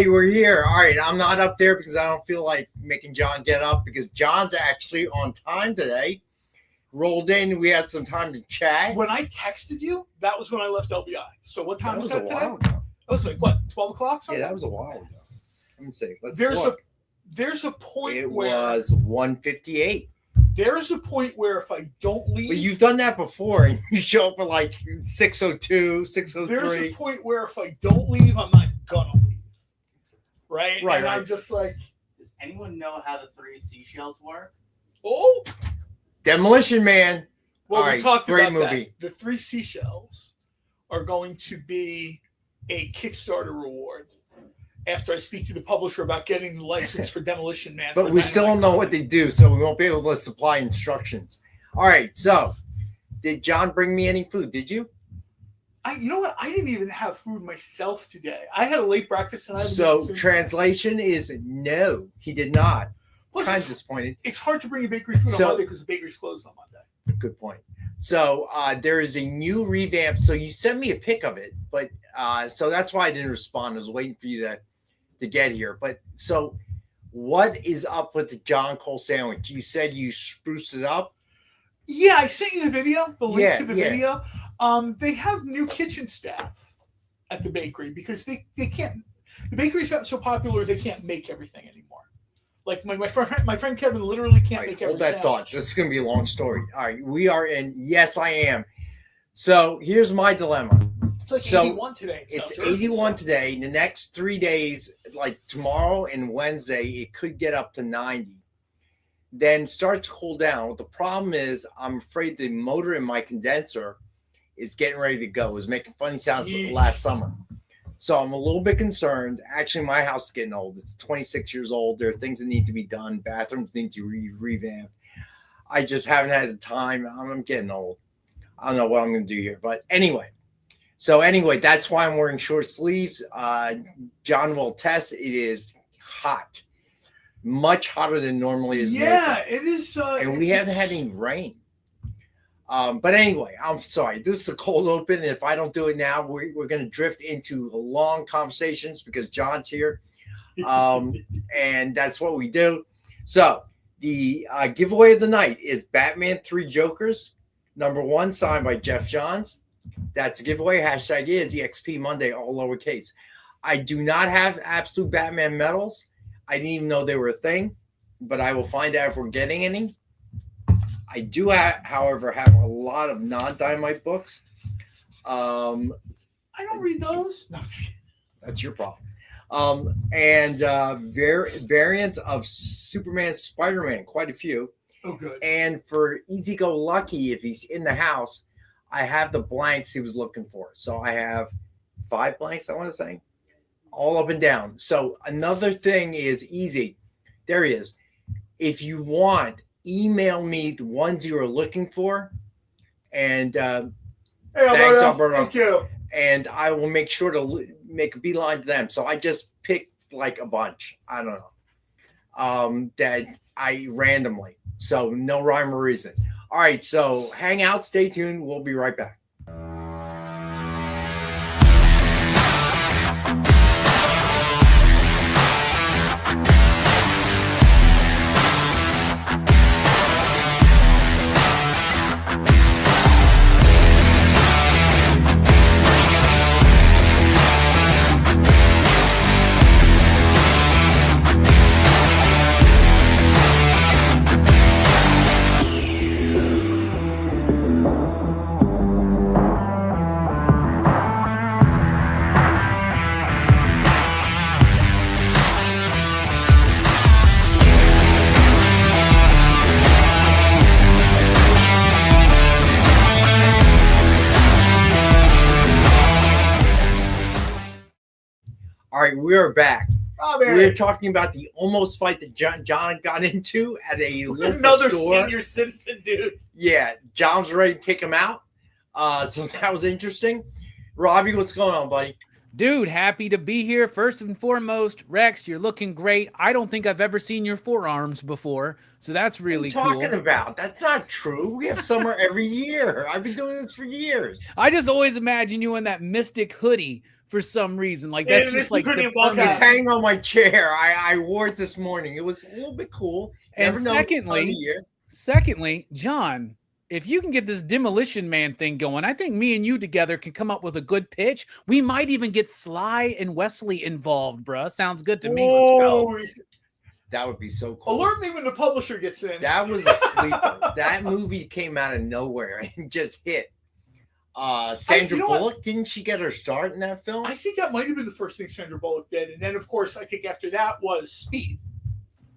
Okay, we're here. All right, I'm not up there because I don't feel like making John get up because John's actually on time today. Rolled in, we had some time to chat. When I texted you, that was when I left LBI. So what time was that today? While ago. That was like what, 12 o'clock? Yeah, that was a while ago. Let me see. There's a point it where was 1:58. There's a point where if I don't leave, but you've done that before, and you show up at like 6:02, 6:03. There's a point where if I don't leave, I'm not gonna leave. Right. And I'm just like, does anyone know how the 3 seashells work? Oh, Demolition Man. Well, we talked about movie. That. The 3 seashells are going to be a Kickstarter reward after I speak to the publisher about getting the license for Demolition Man. But we still don't know what they do, so we won't be able to supply instructions. All right, so did John bring me any food? Did you? You know what? I didn't even have food myself today. I had a late breakfast. And so translation is no, he did not. Plus, kind of disappointed. It's hard to bring a bakery food on Monday because the bakery's closed on Monday. Good point. So there is a new revamp. So you sent me a pic of it, but so that's why I didn't respond. I was waiting for you to get here. But so what is up with the John Cole sandwich? You said you spruced it up. Yeah, I sent you the video, the link to the video. They have new kitchen staff at the bakery because they can't. The bakery's gotten so popular they can't make everything anymore. Like my friend Kevin literally can't make everything. Hold that thought. This is going to be a long story. All right, we are in. Yes, I am. So here's my dilemma. It's like 81 today. It's 81 today. The next 3 days, like tomorrow and Wednesday, it could get up to 90. Then start to cool down. What the problem is, I'm afraid the motor in my condenser is getting ready to go. It was making funny sounds last summer. So I'm a little bit concerned. Actually, my house is getting old. It's 26 years old. There are things that need to be done. Bathrooms need to be revamped. I just haven't had the time. I'm getting old. I don't know what I'm going to do here. But anyway. That's why I'm wearing short sleeves. John will attest. It is hot. Much hotter than normally is. Yeah, it is. And we haven't had any rain. But anyway, I'm sorry. This is a cold open. If I don't do it now, we're going to drift into long conversations because John's here. And that's what we do. So the giveaway of the night is Batman 3 Jokers, #1, signed by Jeff Johns. That's a giveaway. Hashtag is EXP Monday, all lowercase. I do not have absolute Batman medals. I didn't even know they were a thing, but I will find out if we're getting any. I do, however, have a lot of non-Dynamite books. I don't read those. No, that's your problem. And variants of Superman, Spider-Man, quite a few. Oh, good. And for Easy Go Lucky, if he's in the house, I have the blanks he was looking for. So I have 5 blanks, I want to say, all up and down. So another thing is easy. There he is. If you want, email me the ones you are looking for. And hey, thanks, Alberto. Thank you. And I will make sure to make a beeline to them. So I just picked like a bunch. I don't know. That I randomly. So no rhyme or reason. All right. So hang out. Stay tuned. We'll be right back. All right, we are back. We're talking about the almost fight that John got into at a local another store. Senior citizen dude. Yeah, John's ready to take him out. So that was interesting. Robbie, what's going on, buddy? Dude, happy to be here. First and foremost, Rex, you're looking great. I don't think I've ever seen your forearms before, so that's really cool. What are you talking about? That's not true. We have summer every year. I've been doing this for years. I just always imagine you in that Mystic hoodie for some reason. Like that's just like the it's hanging on my chair. I wore it this morning. It was a little bit cool. And secondly, John, if you can get this Demolition Man thing going, I think me and you together can come up with a good pitch. We might even get Sly and Wesley involved, bruh. Sounds good to me. Let's go. That would be so cool. Alert me when the publisher gets in. That was a sleeper. That movie came out of nowhere and just hit. Sandra Bullock, didn't she get her start in that film? I think that might have been the first thing Sandra Bullock did. And then, of course, I think after that was Speed.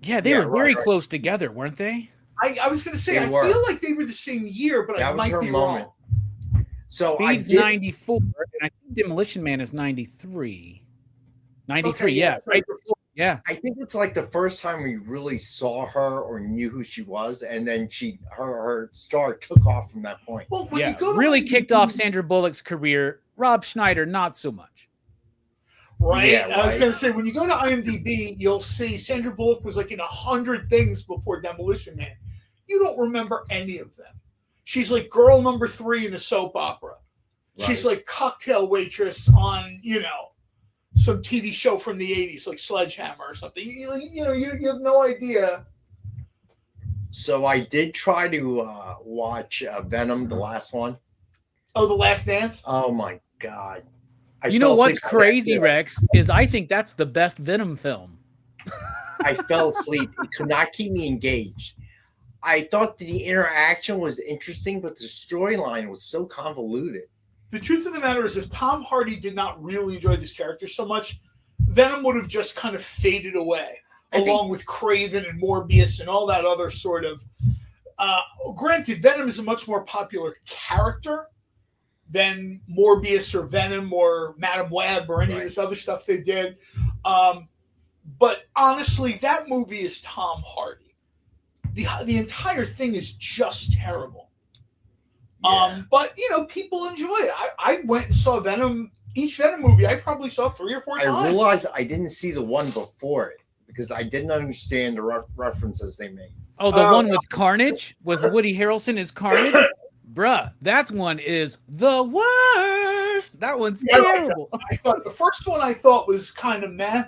Yeah, they were very close together, weren't they? I was going to say, I feel like they were the same year, but I might be wrong. So Speed's 94, and I think Demolition Man is 93. 93, yeah. Right before, yeah. I think it's like the first time we really saw her or knew who she was, and then her star took off from that point. Well, really kicked off Sandra Bullock's career. Rob Schneider, not so much. Right. Yeah, I was going to say, when you go to IMDb, you'll see Sandra Bullock was like in 100 things before Demolition Man. You don't remember any of them. She's like girl number 3 in a soap opera. Right. She's like cocktail waitress on, some TV show from the 80s, like Sledgehammer or something. You have no idea. So I did try to watch Venom, the last one. Oh, The Last Dance? Oh, my God. You know what's crazy, Rex, is I think that's the best Venom film. I fell asleep. It could not keep me engaged. I thought the interaction was interesting, but the storyline was so convoluted. The truth of the matter is, if Tom Hardy did not really enjoy this character so much, Venom would have just kind of faded away, along with Craven and Morbius and all that other sort of... granted, Venom is a much more popular character than Morbius or Venom or Madam Web or any of this other stuff they did. But honestly, that movie is Tom Hardy. The entire thing is just terrible. Yeah. But, people enjoy it. I went and saw Venom. Each Venom movie, I probably saw 3 or 4 times. I realized I didn't see the one before it because I didn't understand the references they made. Oh, the one with Carnage? With Woody Harrelson as Carnage? Bruh, that one is the worst. That one's terrible. I thought the first one I thought was kind of meh.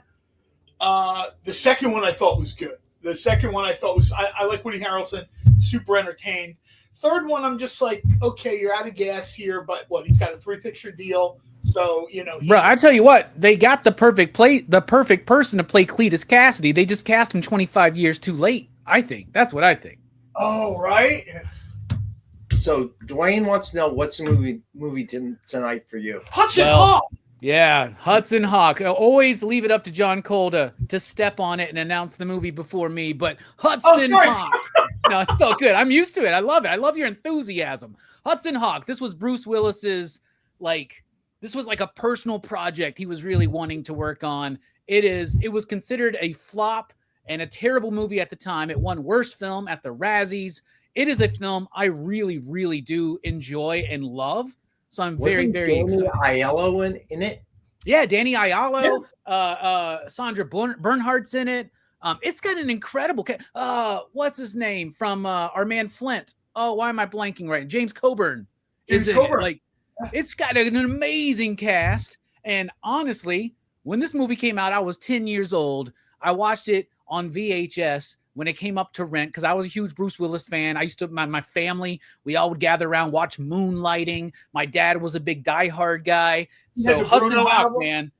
The second one I thought was good. The second one I thought was, I like Woody Harrelson, super entertained. Third one, I'm just like, okay, you're out of gas here, but he's got a 3-picture deal. So, Bro, I tell you what, they got the perfect person to play Cletus Cassidy. They just cast him 25 years too late, I think. That's what I think. Oh, right. So Dwayne wants to know what's the movie tonight for you. Hudson Hawk. Yeah, Hudson Hawk. I'll always leave it up to John Cole to step on it and announce the movie before me, but Hudson Hawk. No, it's all good. I'm used to it. I love it. I love your enthusiasm. Hudson Hawk. This was Bruce Willis's, this was like a personal project he was really wanting to work on. It was considered a flop and a terrible movie at the time. It won worst film at the Razzies. It is a film I really, really do enjoy and love. So I'm very excited. Danny Aiello in it? Yeah, Danny Aiello, Sandra Bernhardt's in it. It's got an incredible what's his name from our man Flint? Oh, why am I blanking right? James Coburn is in it. It's got an amazing cast. And honestly, when this movie came out, I was 10 years old. I watched it on VHS when it came up to rent, because I was a huge Bruce Willis fan. I used to, my family, we all would gather around, watch Moonlighting. My dad was a big Die Hard guy. So Hudson Hawk, man.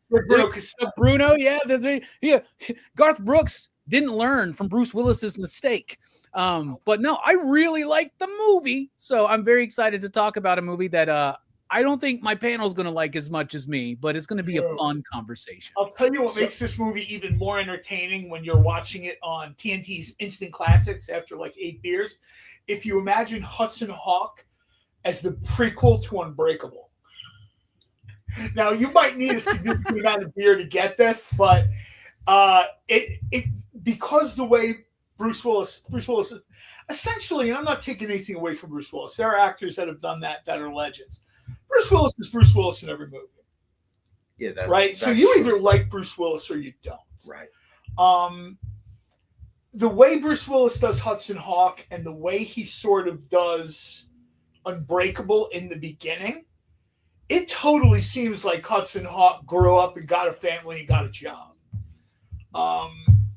Bruno, yeah. Garth Brooks didn't learn from Bruce Willis's mistake. But no, I really liked the movie. So I'm very excited to talk about a movie that I don't think my panel is going to like as much as me, but it's going to be a fun conversation. I'll tell you what makes this movie even more entertaining when you're watching it on TNT's Instant Classics after 8 beers. If you imagine Hudson Hawk as the prequel to Unbreakable. Now, you might need a significant amount of beer to get this, but because the way Bruce Willis is essentially, and I'm not taking anything away from Bruce Willis. There are actors that have done that are legends. Bruce Willis is Bruce Willis in every movie. Yeah, that's right. So you either like Bruce Willis or you don't. Right. The way Bruce Willis does Hudson Hawk and the way he sort of does Unbreakable in the beginning it totally seems like Hudson Hawk grew up and got a family and got a job.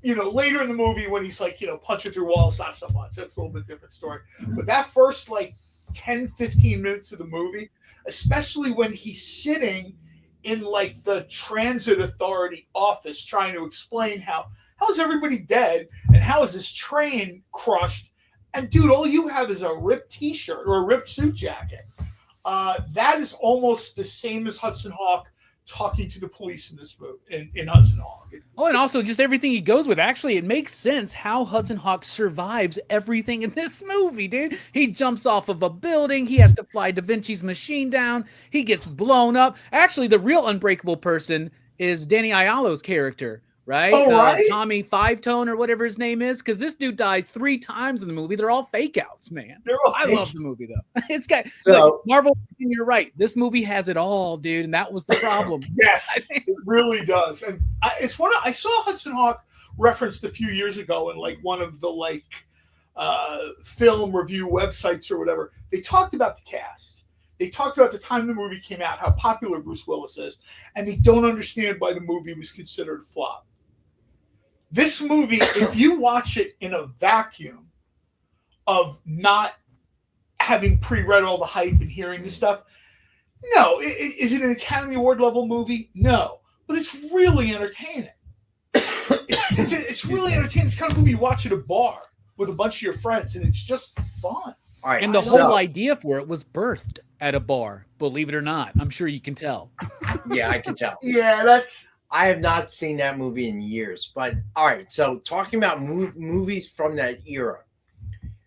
Later in the movie when he's like, punching through walls, not so much. That's a little bit different story. But that first like 10, 15 minutes of the movie, especially when he's sitting in like the transit authority office trying to explain how is everybody dead and how is this train crushed, and dude, all you have is a ripped t-shirt or a ripped suit jacket. That is almost the same as Hudson Hawk talking to the police in this movie in Hudson Hawk. Oh, and also just everything he goes with. Actually, it makes sense how Hudson Hawk survives everything in this movie, dude. He jumps off of a building. He has to fly Da Vinci's machine down. He gets blown up. Actually, the real unbreakable person is Danny Aiello's character, right? Oh, right? Tommy Five Tone or whatever his name is, because this dude dies 3 times in the movie. They're all fake outs, man. I love the movie, though. It's got Marvel, you're right. This movie has it all, dude, and that was the problem. Yes, it really does. And it's one I saw Hudson Hawk referenced a few years ago in like one of the film review websites or whatever. They talked about the cast. They talked about the time the movie came out, how popular Bruce Willis is, and they don't understand why the movie was considered a flop. This movie, if you watch it in a vacuum of not having pre-read all the hype and hearing this stuff, no. Is it an Academy Award level movie? No. But it's really entertaining. It's really entertaining. It's the kind of movie you watch at a bar with a bunch of your friends, and it's just fun. All right, and the whole idea for it was birthed at a bar, believe it or not. I'm sure you can tell. Yeah, I can tell. Yeah, I have not seen that movie in years. But all right, so talking about movies from that era,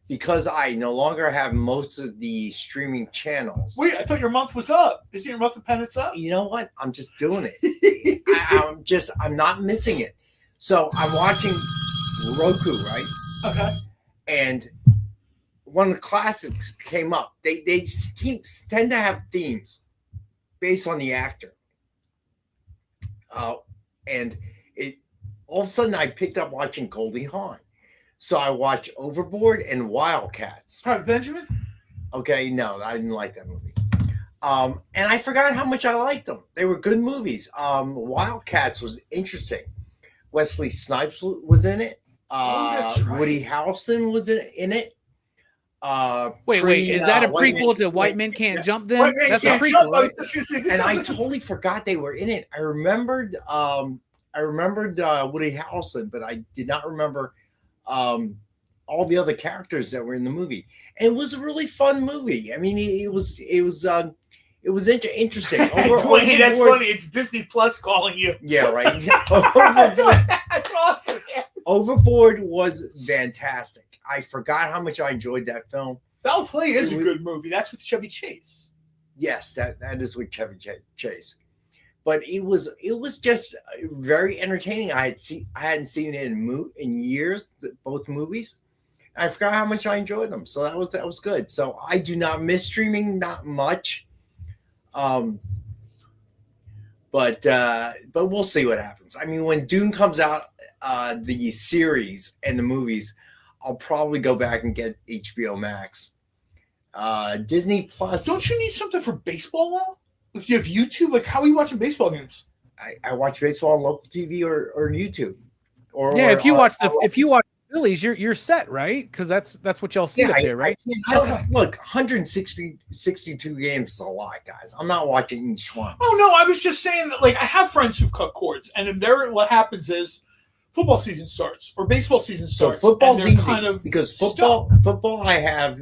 because I no longer have most of the streaming channels. Wait, I thought your month was up. Isn't your month of penance up? You know what? I'm just doing it. I'm not missing it. So I'm watching Roku, right? Okay. And one of the classics came up. They tend to have themes based on the actor. And it all of a sudden I picked up watching Goldie Hawn. So I watched Overboard and Wildcats. Private Benjamin? Okay, no, I didn't like that movie. And I forgot how much I liked them. They were good movies. Wildcats was interesting. Wesley Snipes was in it. That's right. Woody Harrelson was in it. Wait, is that a prequel to White Men Can't Jump then? That's a prequel, right? And I totally forgot they were in it. I remembered Woody Harrelson, but I did not remember all the other characters that were in the movie. And it was a really fun movie. I mean, it was interesting. Dwayne, that's funny. It's Disney Plus calling you. Yeah, right. That's awesome. Yeah. Overboard was fantastic. I forgot how much I enjoyed that film. Foul Play is a good movie. That's with Chevy Chase. Yes, that is with Chevy Chase. But it was just very entertaining. I hadn't seen it in years, both movies. I forgot how much I enjoyed them. So that was good. So I do not miss streaming, not much. But we'll see what happens. I mean, when Dune comes out, the series and the movies, I'll probably go back and get HBO Max. Disney Plus. Don't you need something for baseball now? Like you have YouTube. Like how are you watching baseball games? I watch baseball on local TV or YouTube. If you watch Phillies, you're set, right? Because that's what y'all see up there, right? Look, 162 games is a lot, guys. I'm not watching each one. Oh no, I was just saying that. Like I have friends who cut cords, and in there, what happens is football season starts or baseball season starts. So football's easy because football. I have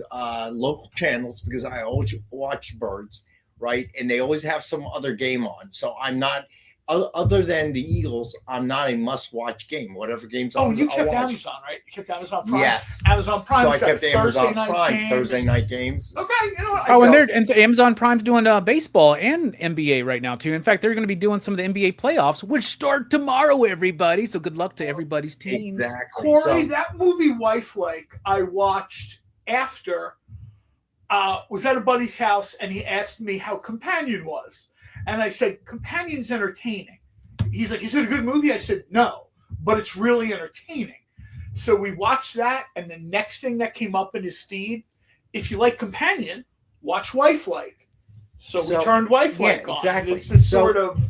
local channels because I always watch Birds, right? And they always have some other game on. So I'm not. Other than the Eagles, I'm not a must-watch game. Whatever games. You kept Amazon, right? You kept Amazon Prime. Yes, Amazon Prime. So I kept Amazon Prime Thursday night games. Okay, you know what? And Amazon Prime's doing baseball and NBA right now too. In fact, they're going to be doing some of the NBA playoffs, which start tomorrow. Everybody, so good luck to everybody's teams. Exactly, Corey. That movie Wifelike I watched after was at a buddy's house, and he asked me how Companion was. And I said, Companion's entertaining. He's like, is it a good movie? I said, no, but it's really entertaining. So we watched that, and the next thing that came up in his feed, if you like Companion, watch Wifelike. So we turned Wi-Fi on. Exactly. It's this sort of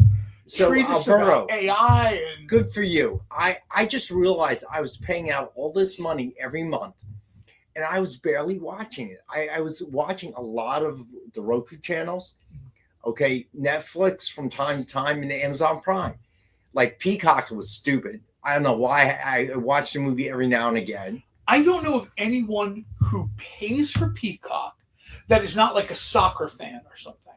treatise Alberto, about AI. And good for you. I just realized I was paying out all this money every month, and I was barely watching it. I was watching a lot of the Roku channels, okay, Netflix from time to time, and Amazon Prime. Like Peacock was stupid. I don't know why. I watched the movie every now and again. I don't know of anyone who pays for Peacock that is not like a soccer fan or something,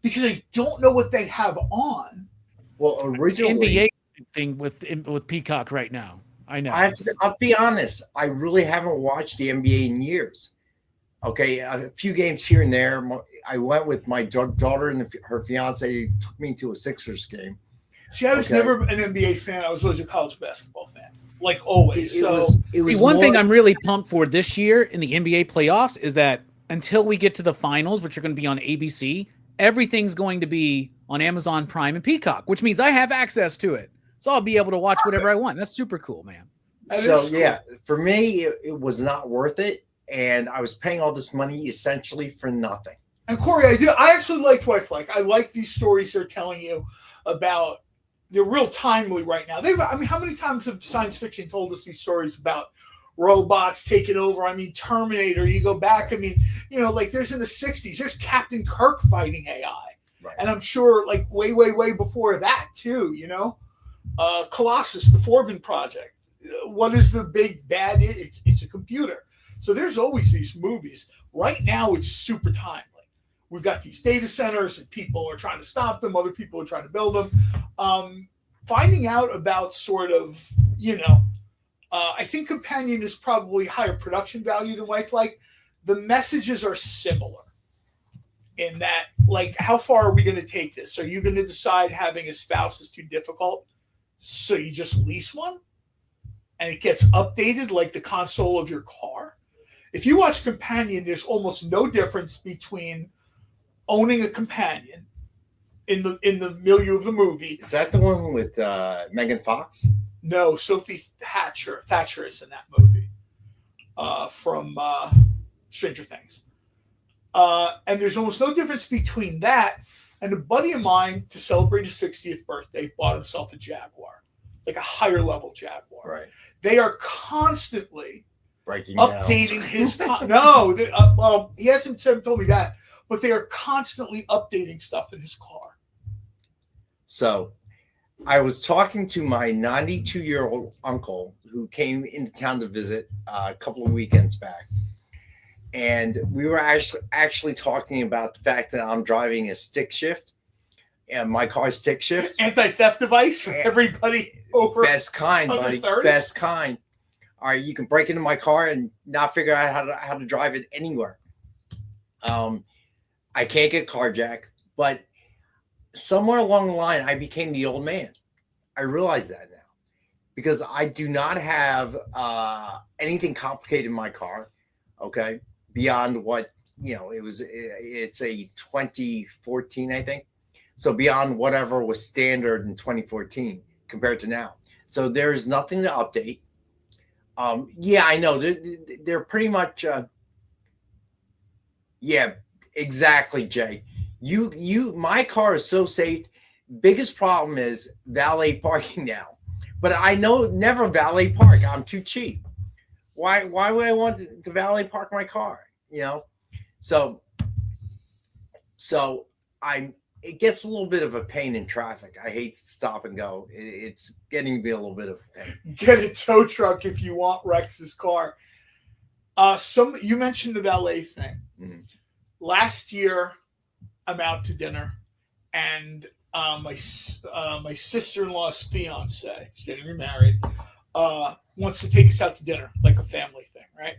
because I don't know what they have on. Well, originally, NBA thing with Peacock right now. I know. I'll be honest. I really haven't watched the NBA in years. Okay, a few games here and there. I went with my daughter and her fiance took me to a Sixers game. See, I was never an NBA fan. I was always a college basketball fan, like always. It was one thing I'm really pumped for this year in the NBA playoffs is that until we get to the finals, which are going to be on ABC, everything's going to be on Amazon Prime and Peacock, which means I have access to it. So I'll be able to watch whatever I want. That's super cool, man. So yeah, for me, it was not worth it. And I was paying all this money essentially for nothing. And Corey, I actually liked Wi-Fi. I like these stories they're telling you about. They're real timely right now. How many times have science fiction told us these stories about robots taking over? I mean, Terminator, you go back, like there's in the 60s, there's Captain Kirk fighting AI. Right. And I'm sure like way, way, way before that too, Colossus, the Forbin Project. What is the big bad? It's a computer. So there's always these movies. Right now, it's super timely. We've got these data centers and people are trying to stop them. Other people are trying to build them. Finding out about sort of, I think Companion is probably higher production value than Wi-Fi. The messages are similar in that, like, how far are we going to take this? Are you going to decide having a spouse is too difficult? So you just lease one and it gets updated like the console of your car? If you watch Companion, there's almost no difference between owning a Companion in the milieu of the movie. Is that the one with Megan Fox? No, Sophie Thatcher is in that movie from Stranger Things. And there's almost no difference between that and a buddy of mine, to celebrate his 60th birthday, bought himself a Jaguar, like a higher level Jaguar. Right. They are constantly breaking updating down. his well, he hasn't told me that, but they are constantly updating stuff in his car. So I was talking to my 92-year-old uncle who came into town to visit a couple of weekends back, and we were actually talking about the fact that I'm driving a stick shift, and my car's stick shift, anti-theft device for everybody over best kind, buddy, 30? best kind. All right, you can break into my car and not figure out how to drive it anywhere. I can't get carjacked, but somewhere along the line, I became the old man. I realize that now because I do not have anything complicated in my car. Okay, beyond what it's a 2014, I think. So beyond whatever was standard in 2014 compared to now. So there's nothing to update. Yeah, I know they're pretty much. Yeah, exactly, Jay. My car is so safe. Biggest problem is valet parking now. But I know never valet park. I'm too cheap. Why would I want to valet park my car? So it gets a little bit of a pain in traffic. I hate stop and go. It's getting to be a little bit of a pain. Get a tow truck if you want Rex's car. You mentioned the valet thing. Mm-hmm. Last year, I'm out to dinner, and my sister-in-law's fiance, she's getting remarried, wants to take us out to dinner, like a family thing, right?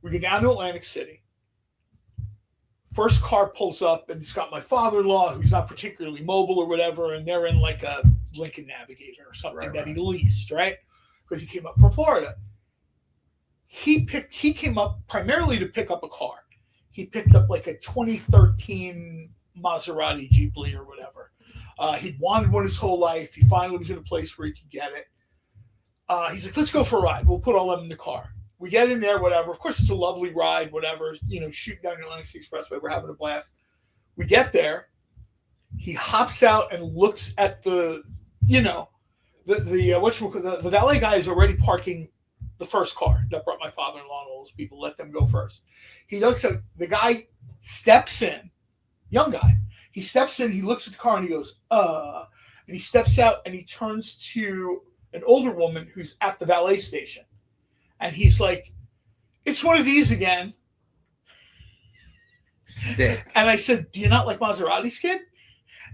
We go down to Atlantic City. First car pulls up, and it's got my father-in-law, who's not particularly mobile or whatever, and they're in like a Lincoln Navigator or something that he leased, right? Because he came up from Florida. He came up primarily to pick up a car. He picked up like a 2013 Maserati Ghibli or whatever. He'd wanted one his whole life. He finally was in a place where he could get it. He's like, let's go for a ride. We'll put all of them in the car. We get in there, whatever. Of course, it's a lovely ride, whatever. Shooting down the Atlantic City Expressway. We're having a blast. We get there. He hops out and looks at the valet guy is already parking the first car that brought my father-in-law and all those people. Let them go first. He looks at the guy, steps in, young guy. He steps in, he looks at the car and he goes, and he steps out and he turns to an older woman who's at the valet station. And he's like, it's one of these again. Stick. And I said, do you not like Maseratis, kid?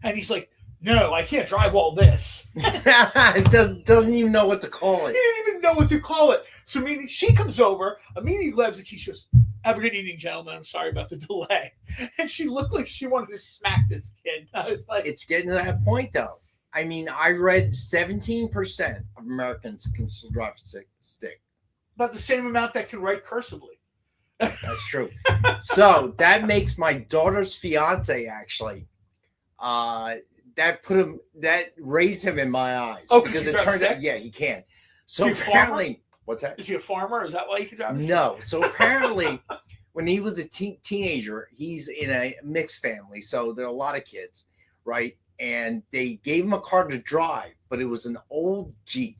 And he's like, no, I can't drive all this. It doesn't even know what to call He it. didn't even know what to call it. So she comes over, immediately grabs the key. She goes, have a good evening, gentlemen. I'm sorry about the delay. And she looked like she wanted to smack this kid. I was like, It's getting to that point, though. I mean, I read 17% of Americans can still drive a stick. about the same amount that can write cursively. That's true. So that makes my daughter's fiance actually. That raised him in my eyes because it turns out, he can. So apparently, what's that? Is he a farmer? Is that why he can drive? No. So apparently, when he was a teenager, he's in a mixed family, so there are a lot of kids, right? And they gave him a car to drive, but it was an old Jeep,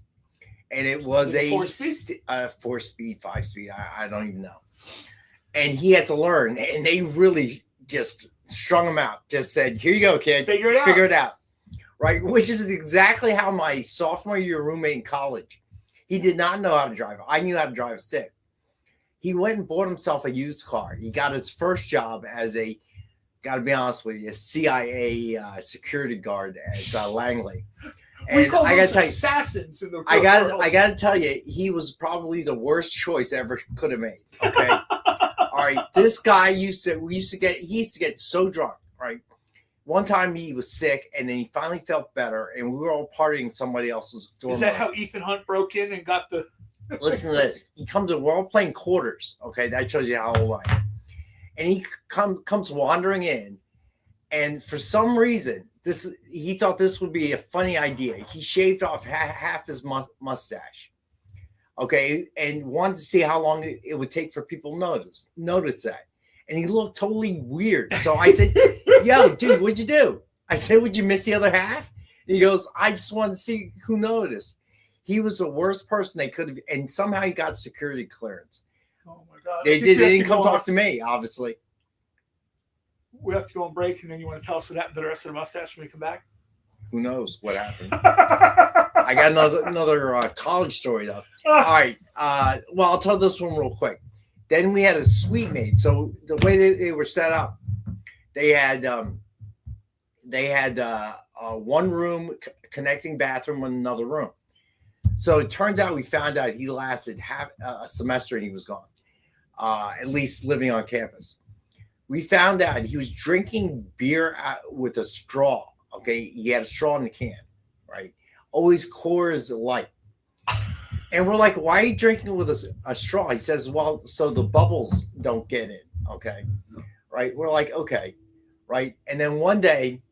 and it was a 4-speed, 5-speed. I don't even know. And he had to learn, and they really just strung him out. Just said, "Here you go, kid. Figure it out." Right? Which is exactly how my sophomore year roommate in college. He did not know how to drive. I knew how to drive a stick. He went and bought himself a used car. He got his first job as gotta be honest with you, CIA security guard at Langley. And we call I those gotta tell you, assassins in the I gotta tell you, he was probably the worst choice I ever could have made. Okay. All right. This guy he used to get so drunk, right? One time he was sick and then he finally felt better and we were all partying somebody else's dorm. Is that how Ethan Hunt broke in and got the Listen to this. He comes in, we're all playing quarters. Okay, that shows you how old I am. And he comes wandering in, and for some reason, he thought this would be a funny idea. He shaved off half his mustache. Okay, and wanted to see how long it would take for people to notice that. And he looked totally weird. So I said, "Yo, dude, what'd you do?" I said, "Would you miss the other half?" And he goes, "I just wanted to see who noticed." He was the worst person they could have, and somehow he got security clearance. Oh my God! They didn't come talk to me, obviously. We have to go on break, and then you want to tell us what happened to the rest of the mustache when we come back? Who knows what happened? I got another college story though. All right. Well, I'll tell this one real quick. Then we had a suite mate. So the way they were set up, they had one room connecting bathroom with another room. So it turns out we found out he lasted half a semester and he was gone, at least living on campus. We found out he was drinking beer with a straw. Okay, he had a straw in the can, right? Always Coors Light. And we're like, why are you drinking with a straw? He says, well, so the bubbles don't get in. Okay, right? We're like, okay, right? And then one day,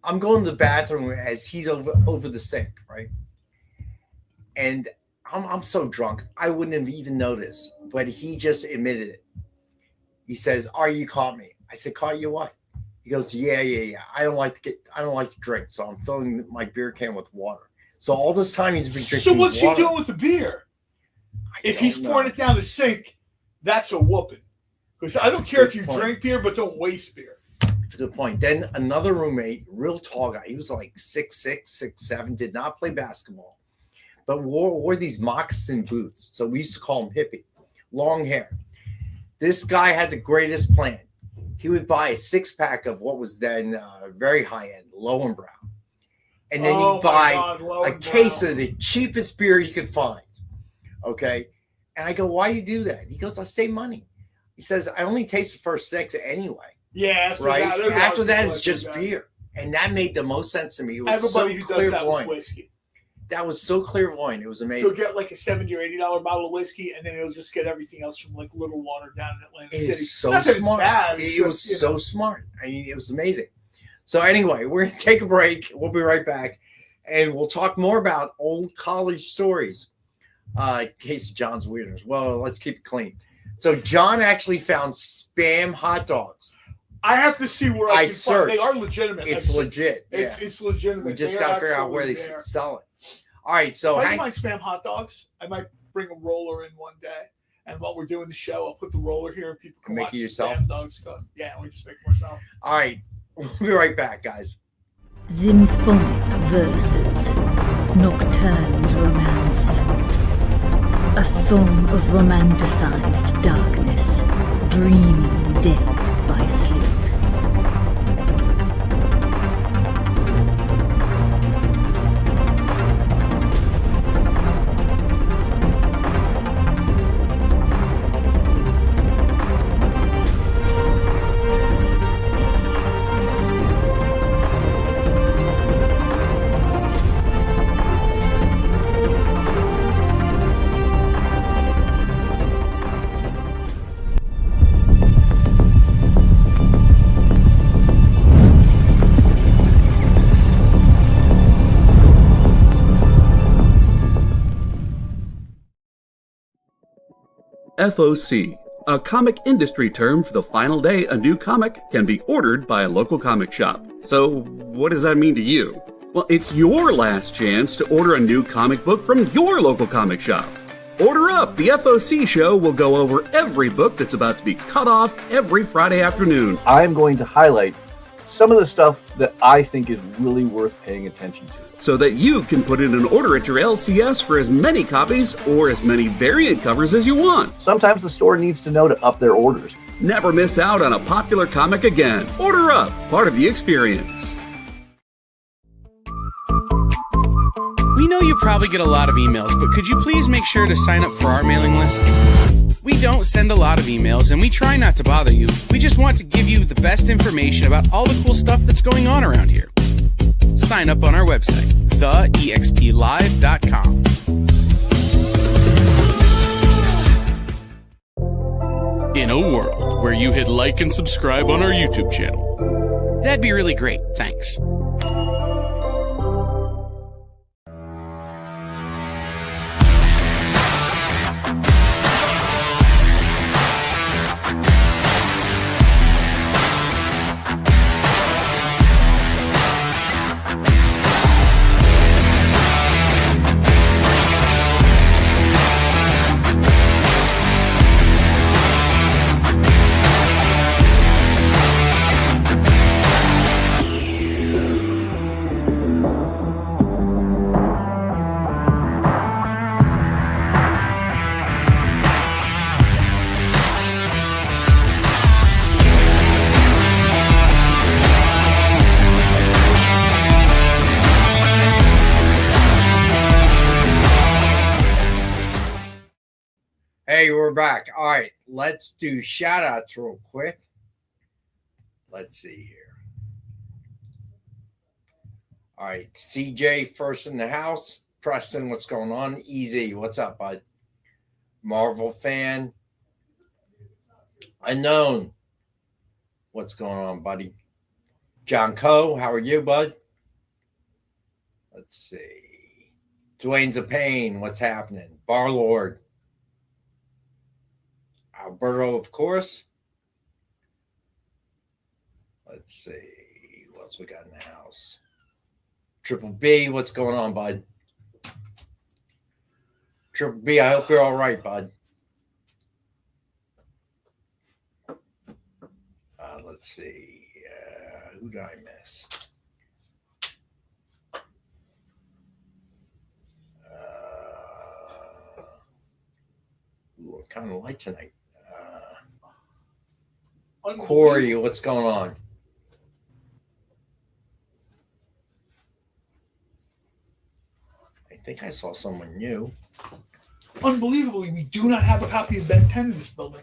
I'm going to the bathroom as he's over the sink, right? And I'm so drunk, I wouldn't have even noticed, but he just admitted it. He says, you caught me. I said, caught you what? He goes, yeah. I don't like to drink, so I'm filling my beer can with water. So all this time he's been drinking. So what's he doing with the beer? If he's pouring it down the sink, that's a whooping. Because I don't care if you drink beer, but don't waste beer. It's a good point. Then another roommate, real tall guy. He was like 6'6", 6'7", did not play basketball, but wore these moccasin boots. So we used to call him hippie. Long hair. This guy had the greatest plan. He would buy a 6-pack of what was then very high-end, Mumm-Ra. And then he'd buy a case of the cheapest beer you could find. Okay? And I go, why do you do that? He goes, I save money. He says, I only taste the first 6 anyway. Yeah. Right? After that, it's just beer. And that made the most sense to me. It was everybody who does that with whiskey. That was so clairvoyant. It was amazing. He'll get like a $70 or $80 bottle of whiskey, and then he'll just get everything else from like Little Water down in Atlantic City. It's so smart. It was so smart. I mean, it was amazing. So anyway, we're going to take a break. We'll be right back, and we'll talk more about old college stories. In case of John's weirdness. Well, let's keep it clean. So John actually found Spam hot dogs. I have to see where I can find. They searched. are legitimate. It's legit. Yeah. It's legitimate. We just got to figure out where they sell it. All right, so if I find spam hot dogs, I might bring a roller in one day. And while we're doing the show, I'll put the roller here and people can make watch it yourself. Spam dogs cook. Yeah, we just make it myself. All right, we'll be right back, guys. Symphonic verses, Nocturne's romance. A song of romanticized darkness, dreaming death by sleep. FOC, a comic industry term for the final day a new comic can be ordered by a local comic shop. So, what does that mean to you? Well, it's your last chance to order a new comic book from your local comic shop. Order up! The FOC show will go over every book that's about to be cut off every Friday afternoon. I'm going to highlight some of the stuff that I think is really worth paying attention to, so that you can put in an order at your LCS for as many copies or as many variant covers as you want. Sometimes the store needs to know to up their orders. Never miss out on a popular comic again. Order up, part of the experience. We know you probably get a lot of emails, but could you please make sure to sign up for our mailing list? We don't send a lot of emails, and we try not to bother you. We just want to give you the best information about all the cool stuff that's going on around here. Sign up on our website, theexplive.com. In a world where you hit like and subscribe on our YouTube channel, that'd be really great. Thanks. Hey, we're back. All right, let's do shout outs real quick. Let's see here. All right, CJ first in the house. Preston, what's going on? Easy, what's up, bud? Marvel fan. Unknown, what's going on, buddy? John Coe, how are you, bud? Let's see. Dwayne's a pain, what's happening? Barlord. Alberto, of course. Let's see. What else we got in the house? Triple B, what's going on, bud? Triple B, I hope you're all right, bud. Let's see. Who did I miss? Kind of light tonight. Corey, what's going on? I think I saw someone new. Unbelievably, we do not have a copy of Ben 10 in this building.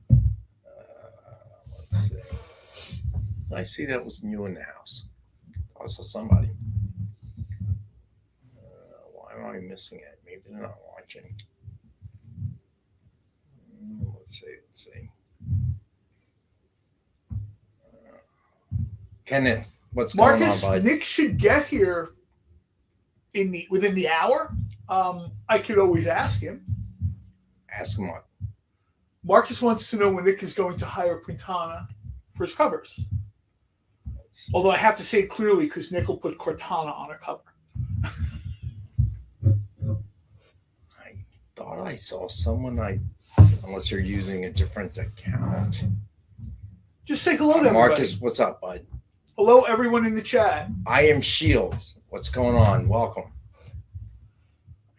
Let's see. I see that was new in the house. I saw somebody. Why am I missing it? Maybe they're not watching. Let's see. Kenneth, what's going on, bud? Nick should get here within the hour. I could always ask him. Ask him what? Marcus wants to know when Nick is going to hire Quintana. for his covers. Although I have to say it clearly because Nick will put Cortana on a cover. I thought I saw someone unless you're using a different account. Just say hello to everybody. Marcus, what's up, bud? Hello, everyone in the chat. I am Shields. What's going on? Welcome.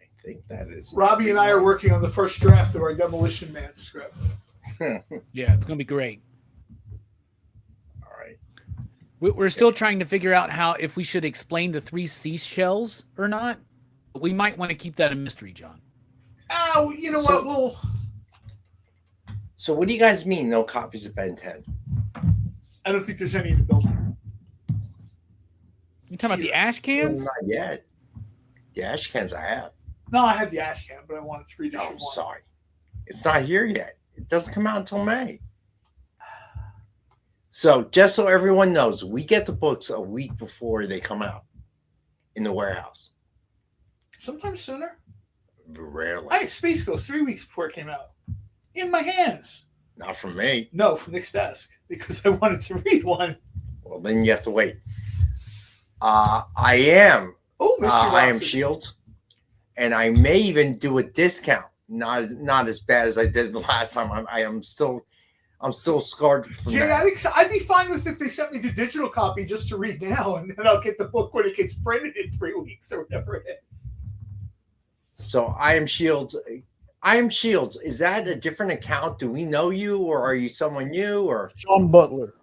I think that is Robbie and I are working on the first draft of our Demolition Man script. Yeah, it's gonna be great. All right. We're still trying to figure out if we should explain the 3 seashells or not. We might want to keep that a mystery, John. Oh, you know what? So what do you guys mean? No copies of Ben 10? I don't think there's any in the building. You talking about the ash cans? Well, not yet. The ash cans I have. No, I had the ash can, but I wanted 3 to show one. Sorry. It's not here yet. It doesn't come out until May. So just so everyone knows, we get the books a week before they come out in the warehouse. Sometimes sooner. Rarely. I had Space Ghost 3 weeks before it came out. In my hands. Not from me. No, from Nick's desk. Because I wanted to read one. Well, then you have to wait. I am Shields. And I may even do a discount. Not as bad as I did the last time. I'm still scarred from Jay, that. I'd be fine with if they sent me the digital copy just to read now, and then I'll get the book when it gets printed in 3 weeks or whatever it is. So I am Shields. I am Shields. Is that a different account? Do we know you, or are you someone new? Or Sean Butler.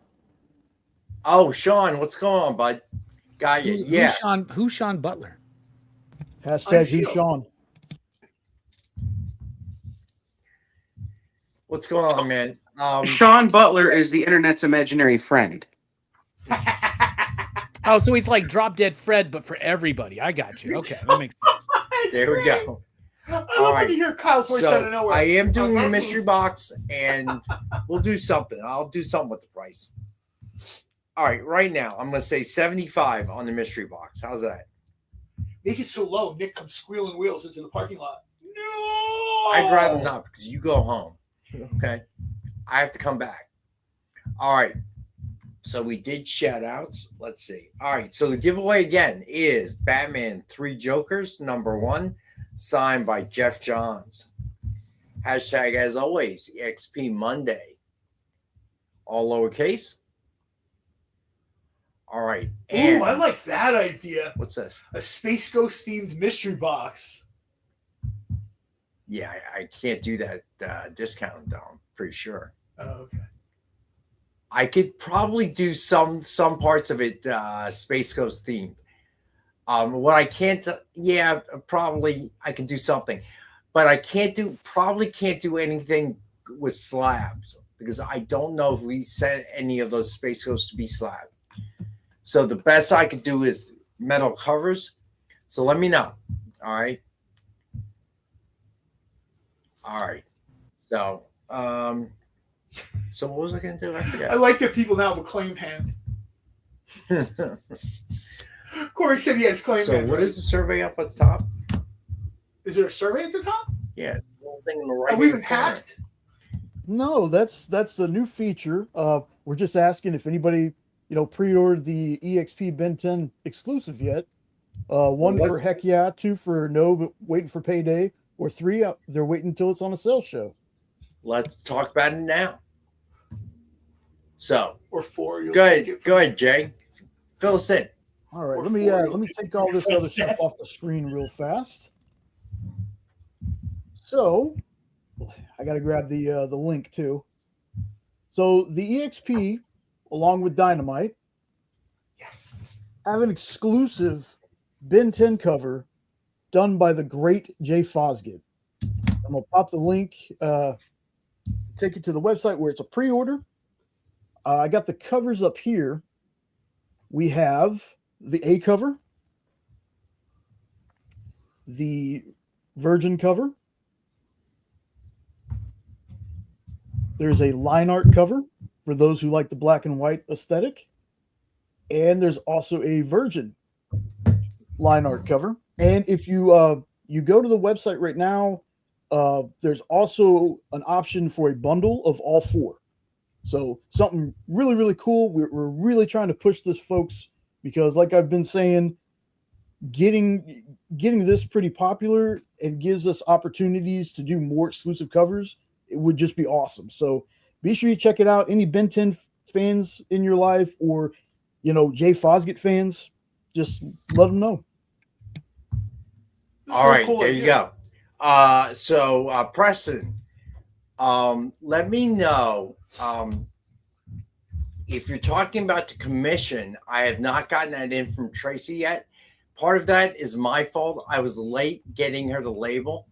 Oh, Sean, what's going on, bud? Got you. Yeah. Who's Sean Butler? Hashtag he's Sean. What's going on, man? Sean Butler is the internet's imaginary friend. Oh, so he's like Drop Dead Fred, but for everybody. I got you. Okay, that makes sense. There we go. I love when you hear Kyle's voice out of nowhere. I am doing a mystery box, and we'll do something. I'll do something with the price. All right, right now, I'm going to say 75 on the mystery box. How's that? Make it so low, Nick comes squealing wheels into the parking lot. No! I'd rather not because you go home. Okay? I have to come back. All right. So we did shout outs. Let's see. All right. So the giveaway again is Batman 3 Jokers, #1, signed by Jeff Johns. Hashtag, as always, EXP Monday. All lowercase. All right. Ooh, I like that idea. What's this? A Space Ghost themed mystery box. Yeah, I can't do that discount, though. I'm pretty sure. Oh, okay. I could probably do some parts of it Space Ghost themed. What I can't, probably I can do something, but I can't do anything with slabs because I don't know if we sent any of those Space Ghosts to be slab. So the best I could do is metal covers. So let me know. All right. All right. So, so what was I going to do? I forgot. I like that people now have a claim hand. Corey said he has claim hand. So what is the survey up at the top? Is there a survey at the top? Yeah. The little thing on the right. Have we been hacked? No, that's a new feature. We're just asking if anybody, pre-ordered the EXP Ben 10 exclusive yet. 1 for heck yeah, 2 for no, but waiting for payday, or 3 they're waiting until it's on a sales show. Let's talk about it now. So, or 4. Go ahead, Jay. Fill us in. All right, let me take all this other stuff off the screen real fast. So, I got to grab the link too. So the EXP, along with Dynamite, have an exclusive Ben 10 cover done by the great Jay Fosgate. I'm gonna pop the link, take you to the website where it's a pre-order. I got the covers up here. We have the A cover, the Virgin cover. There's a line art cover for those who like the black and white aesthetic. And there's also a Virgin line art cover. And if you you go to the website right now, there's also an option for a bundle of all 4. So something really, really cool. We're really trying to push this, folks, because like I've been saying, getting this pretty popular and gives us opportunities to do more exclusive covers. It would just be awesome. So be sure you check it out. Any Ben 10 fans in your life, or Jay Fosgitt fans, just let them know. All right, cool there you go. So Preston, let me know if you're talking about the commission. I have not gotten that in from Tracy yet. Part of that is my fault. I was late getting her the label.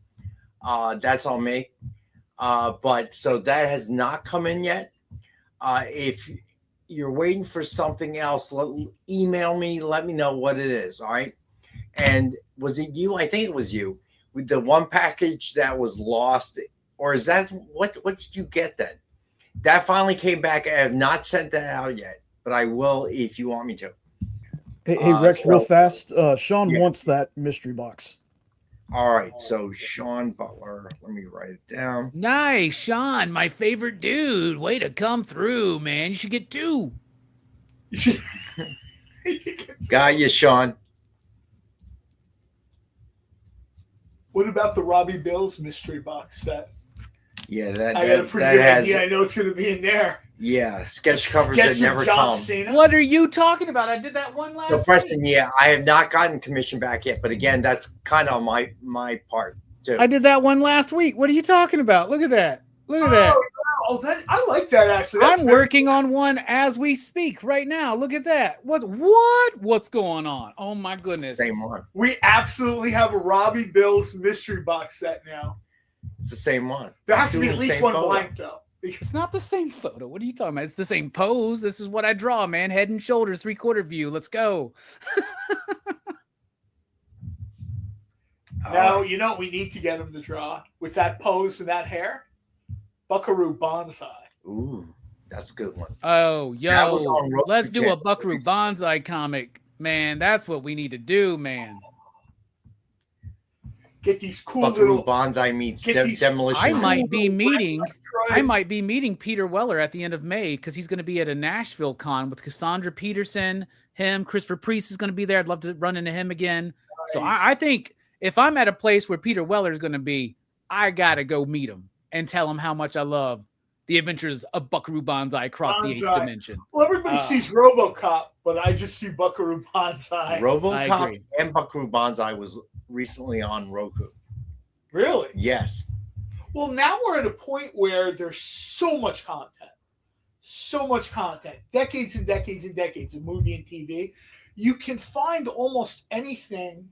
That's on me. But so that has not come in yet. If you're waiting for something else, email me. Let me know what it is. All right. And was it you? I think it was you with the one package that was lost. Or is that what did you get then? That finally came back. I have not sent that out yet, but I will if you want me to. Hey Rex, real fast. Sean wants that mystery box. All right, so Sean Butler, let me write it down. Nice, Sean, my favorite dude. Way to come through, man. You should get 2. Got you, Sean. What about the Robbie Bills mystery box set? Yeah, I got a pretty good idea. I know it's going to be in there. Yeah, sketch covers that never come. What are you talking about? I did that one last week. Preston, yeah, I have not gotten commission back yet, but again, that's kind of on my part too. I did that one last week. What are you talking about? Look at that. Look at that. Oh, I like that actually. I'm working on one as we speak right now. Look at that. What's going on? Oh my goodness. Same one. We absolutely have a Robbie Bills mystery box set now. It's the same one. There has to be at least one blank though. It's not the same photo. What are you talking about? It's the same pose. This is what I draw, man. Head and shoulders, 3/4 view. Let's go. Now, you know what we need to get him to draw with that pose and that hair? Buckaroo Banzai. Ooh, that's a good one. Oh, yo, let's do a Buckaroo Banzai comic. Man, that's what we need to do, man. Get these cool Buckaroo little Banzai meets demolition. I might be meeting Peter Weller at the end of May because he's going to be at a Nashville con with Cassandra Peterson. Him, Christopher Priest is going to be there. I'd love to run into him again. Nice. So I think if I'm at a place where Peter Weller is going to be, I got to go meet him and tell him how much I love the adventures of Buckaroo Banzai across the 8th dimension. Well, everybody sees RoboCop, but I just see Buckaroo Banzai. RoboCop and Buckaroo Banzai was recently on Roku. Really? Yes. Well, now we're at a point where there's so much content. Decades and decades and decades of movie and TV. You can find almost anything,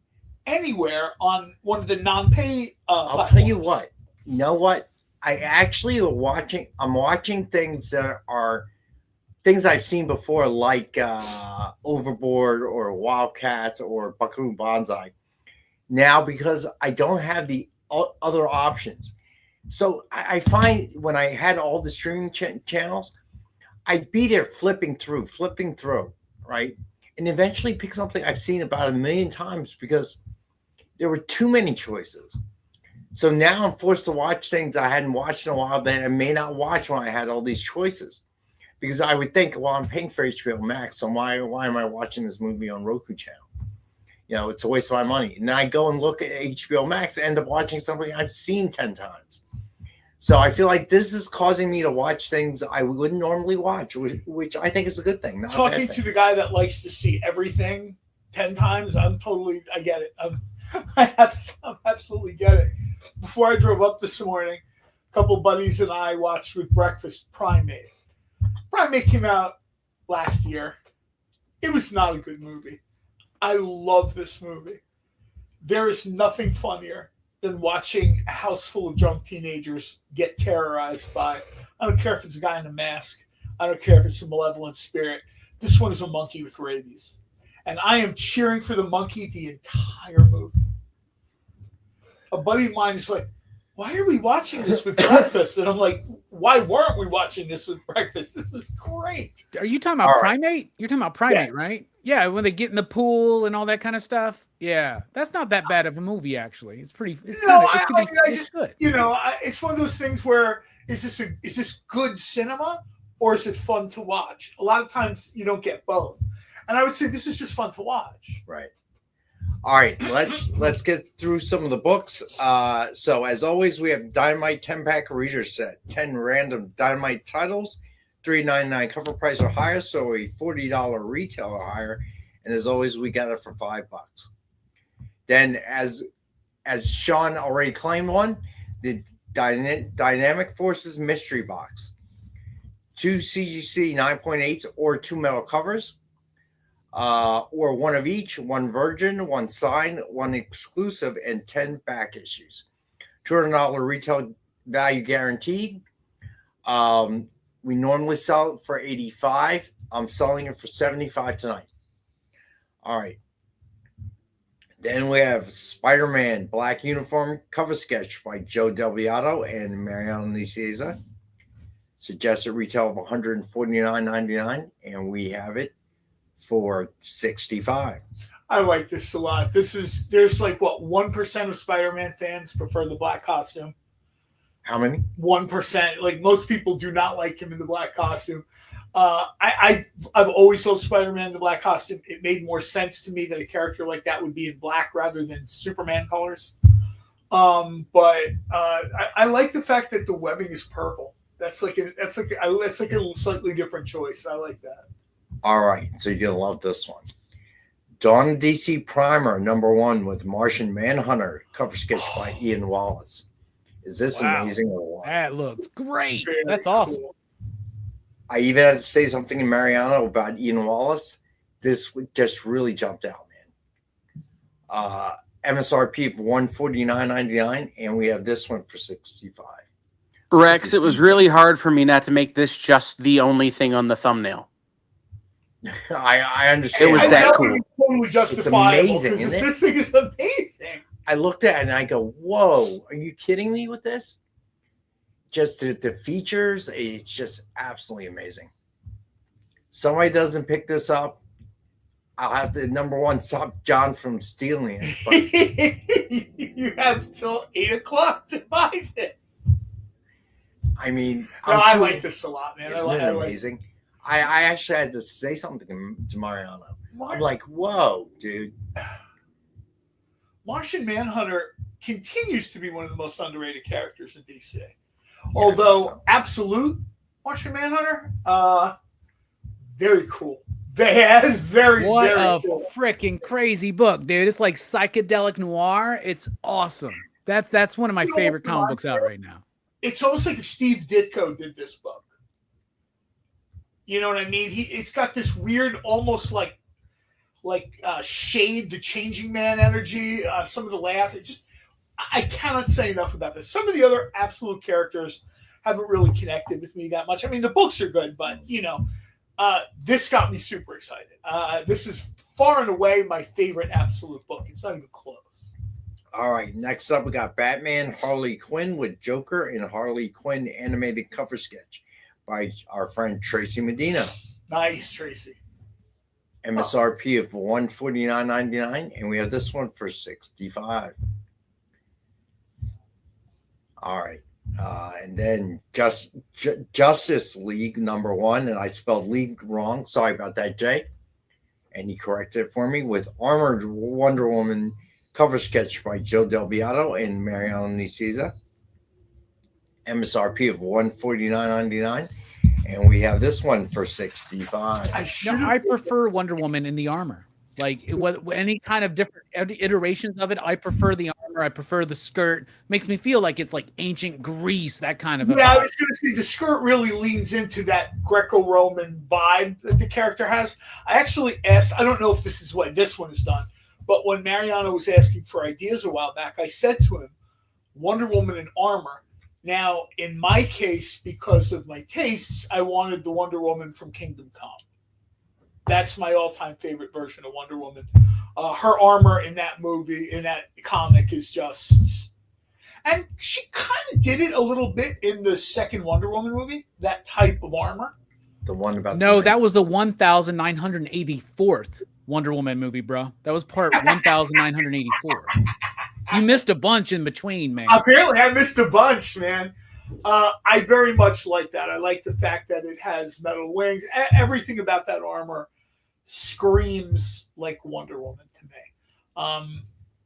anywhere on one of the non-pay I'll tell you what. You know what? I actually I'm watching things that are things I've seen before, like Overboard or Wildcats or Buckaroo Banzai. Now, because I don't have the other options. So I find when I had all the streaming channels, I'd be there flipping through, right? And eventually pick something I've seen about 1 million times because there were too many choices. So now I'm forced to watch things I hadn't watched in a while that I may not watch when I had all these choices. Because I would think, well, I'm paying for HBO Max, so why am I watching this movie on Roku channel? You know, it's a waste of my money. And I go and look at HBO Max, end up watching something I've seen 10 times. So I feel like this is causing me to watch things I wouldn't normally watch, which I think is a good thing. Not Talking to the guy that likes to see everything 10 times, I get it. I absolutely get it. Before I drove up this morning, a couple buddies and I watched with breakfast Primate. Primate came out last year. It was not a good movie. I love this movie. There is nothing funnier than watching a house full of drunk teenagers get terrorized by, I don't care if it's a guy in a mask. I don't care if it's a malevolent spirit. This one is a monkey with rabies. And I am cheering for the monkey the entire movie. A buddy of mine is like, why are we watching this with breakfast? And I'm like, why weren't we watching this with breakfast? This was great. Are you talking about Primate? You're talking about Primate, right? Yeah, when they get in the pool and all that kind of stuff. Yeah, that's not that bad of a movie, actually. It's pretty. It's good. You know, it's one of those things where is this good cinema or is it fun to watch? A lot of times you don't get both. And I would say this is just fun to watch. Right. All right, let's get through some of the books. So as always, we have Dynamite 10-pack reader set, 10 random Dynamite titles, $3.99 cover price or higher, so a $40 retail or higher. And as always, we got it for $5. Then, as Sean already claimed one, the Dynamic Forces mystery box, 2 CGC 9.8s or 2 metal covers. Or one of each, 1 virgin, 1 signed, 1 exclusive, and 10 back issues. $200 retail value guaranteed. We normally sell it for $85. I'm selling it for $75 tonight. All right. Then we have Spider-Man Black Uniform cover sketch by Joe Del Beato and Mariano Nicieza. Suggested retail of $149.99, and we have it for $65. I like this a lot. There's like what 1% of Spider-Man fans prefer the black costume. How many? 1%. Like most people do not like him in the black costume. I've always loved Spider-Man in the black costume. It made more sense to me that a character like that would be in black rather than Superman colors. But I like the fact that the webbing is purple. That's like a slightly different choice. I like that. All right, so you're gonna love this one. Dawn of DC Primer #1 with Martian Manhunter cover sketch by Ian Wallace. Is this amazing or what? That looks great. Very That's awesome. cool. I even had to say something in Mariano about Ian Wallace. This just really jumped out, man. MSRP of $149.99, and we have this one for $65. Rex, it was really hard for me not to make this just the only thing on the thumbnail. I understand. It was that cool. Totally justifiable. It's amazing, isn't it? This thing is amazing. I looked at it and I go, whoa, are you kidding me with this? Just the features, it's just absolutely amazing. Somebody doesn't pick this up, I'll have to, #1, stop John from stealing it. But you have till 8 o'clock to buy this. I mean, I like this a lot, man. Isn't it amazing? I actually had to say something to Mariano. I'm like, whoa, dude. Martian Manhunter continues to be one of the most underrated characters in DC. Although Absolute Martian Manhunter, very cool. Very cool. Freaking crazy book, dude. It's like psychedelic noir. It's awesome. That's one of my favorite comic books out right now. It's almost like if Steve Ditko did this book. You know what I mean? It's got this weird, almost like Shade, the Changing Man energy. Some of the layouts, I cannot say enough about this. Some of the other Absolute characters haven't really connected with me that much. I mean, the books are good, but this got me super excited. This is far and away my favorite Absolute book. It's not even close. All right, next up we got Batman Harley Quinn with Joker and Harley Quinn animated cover sketch by our friend Tracy Medina. Nice, Tracy. MSRP of $149.99, and we have this one for $65. All right. And then Justice League #1, and I spelled league wrong. Sorry about that, Jay. And he corrected it for me with Armored Wonder Woman cover sketch by Joe Del Beato and Mariano Nicieza. MSRP of $149.99, and we have this one for $65. I prefer Wonder Woman in the armor. Like any kind of different iterations of it, I prefer the armor. I prefer the skirt. Makes me feel like it's like ancient Greece, that kind of. Yeah, I was going to say the skirt really leans into that Greco-Roman vibe that the character has. I actually asked. I don't know if this is what this one is done, but when Mariano was asking for ideas a while back, I said to him, "Wonder Woman in armor." Now, in my case, because of my tastes, I wanted the Wonder Woman from Kingdom Come. That's my all-time favorite version of Wonder Woman. Her armor in that movie, in that comic, is just... And she kind of did it a little bit in the second Wonder Woman movie, that type of armor. The one about... No, that was the 1984th Wonder Woman movie, bro. That was part 1984. You missed a bunch in between, man. Apparently, I missed a bunch, man. I very much like that. I like the fact that it has metal wings. Everything about that armor screams like Wonder Woman to me.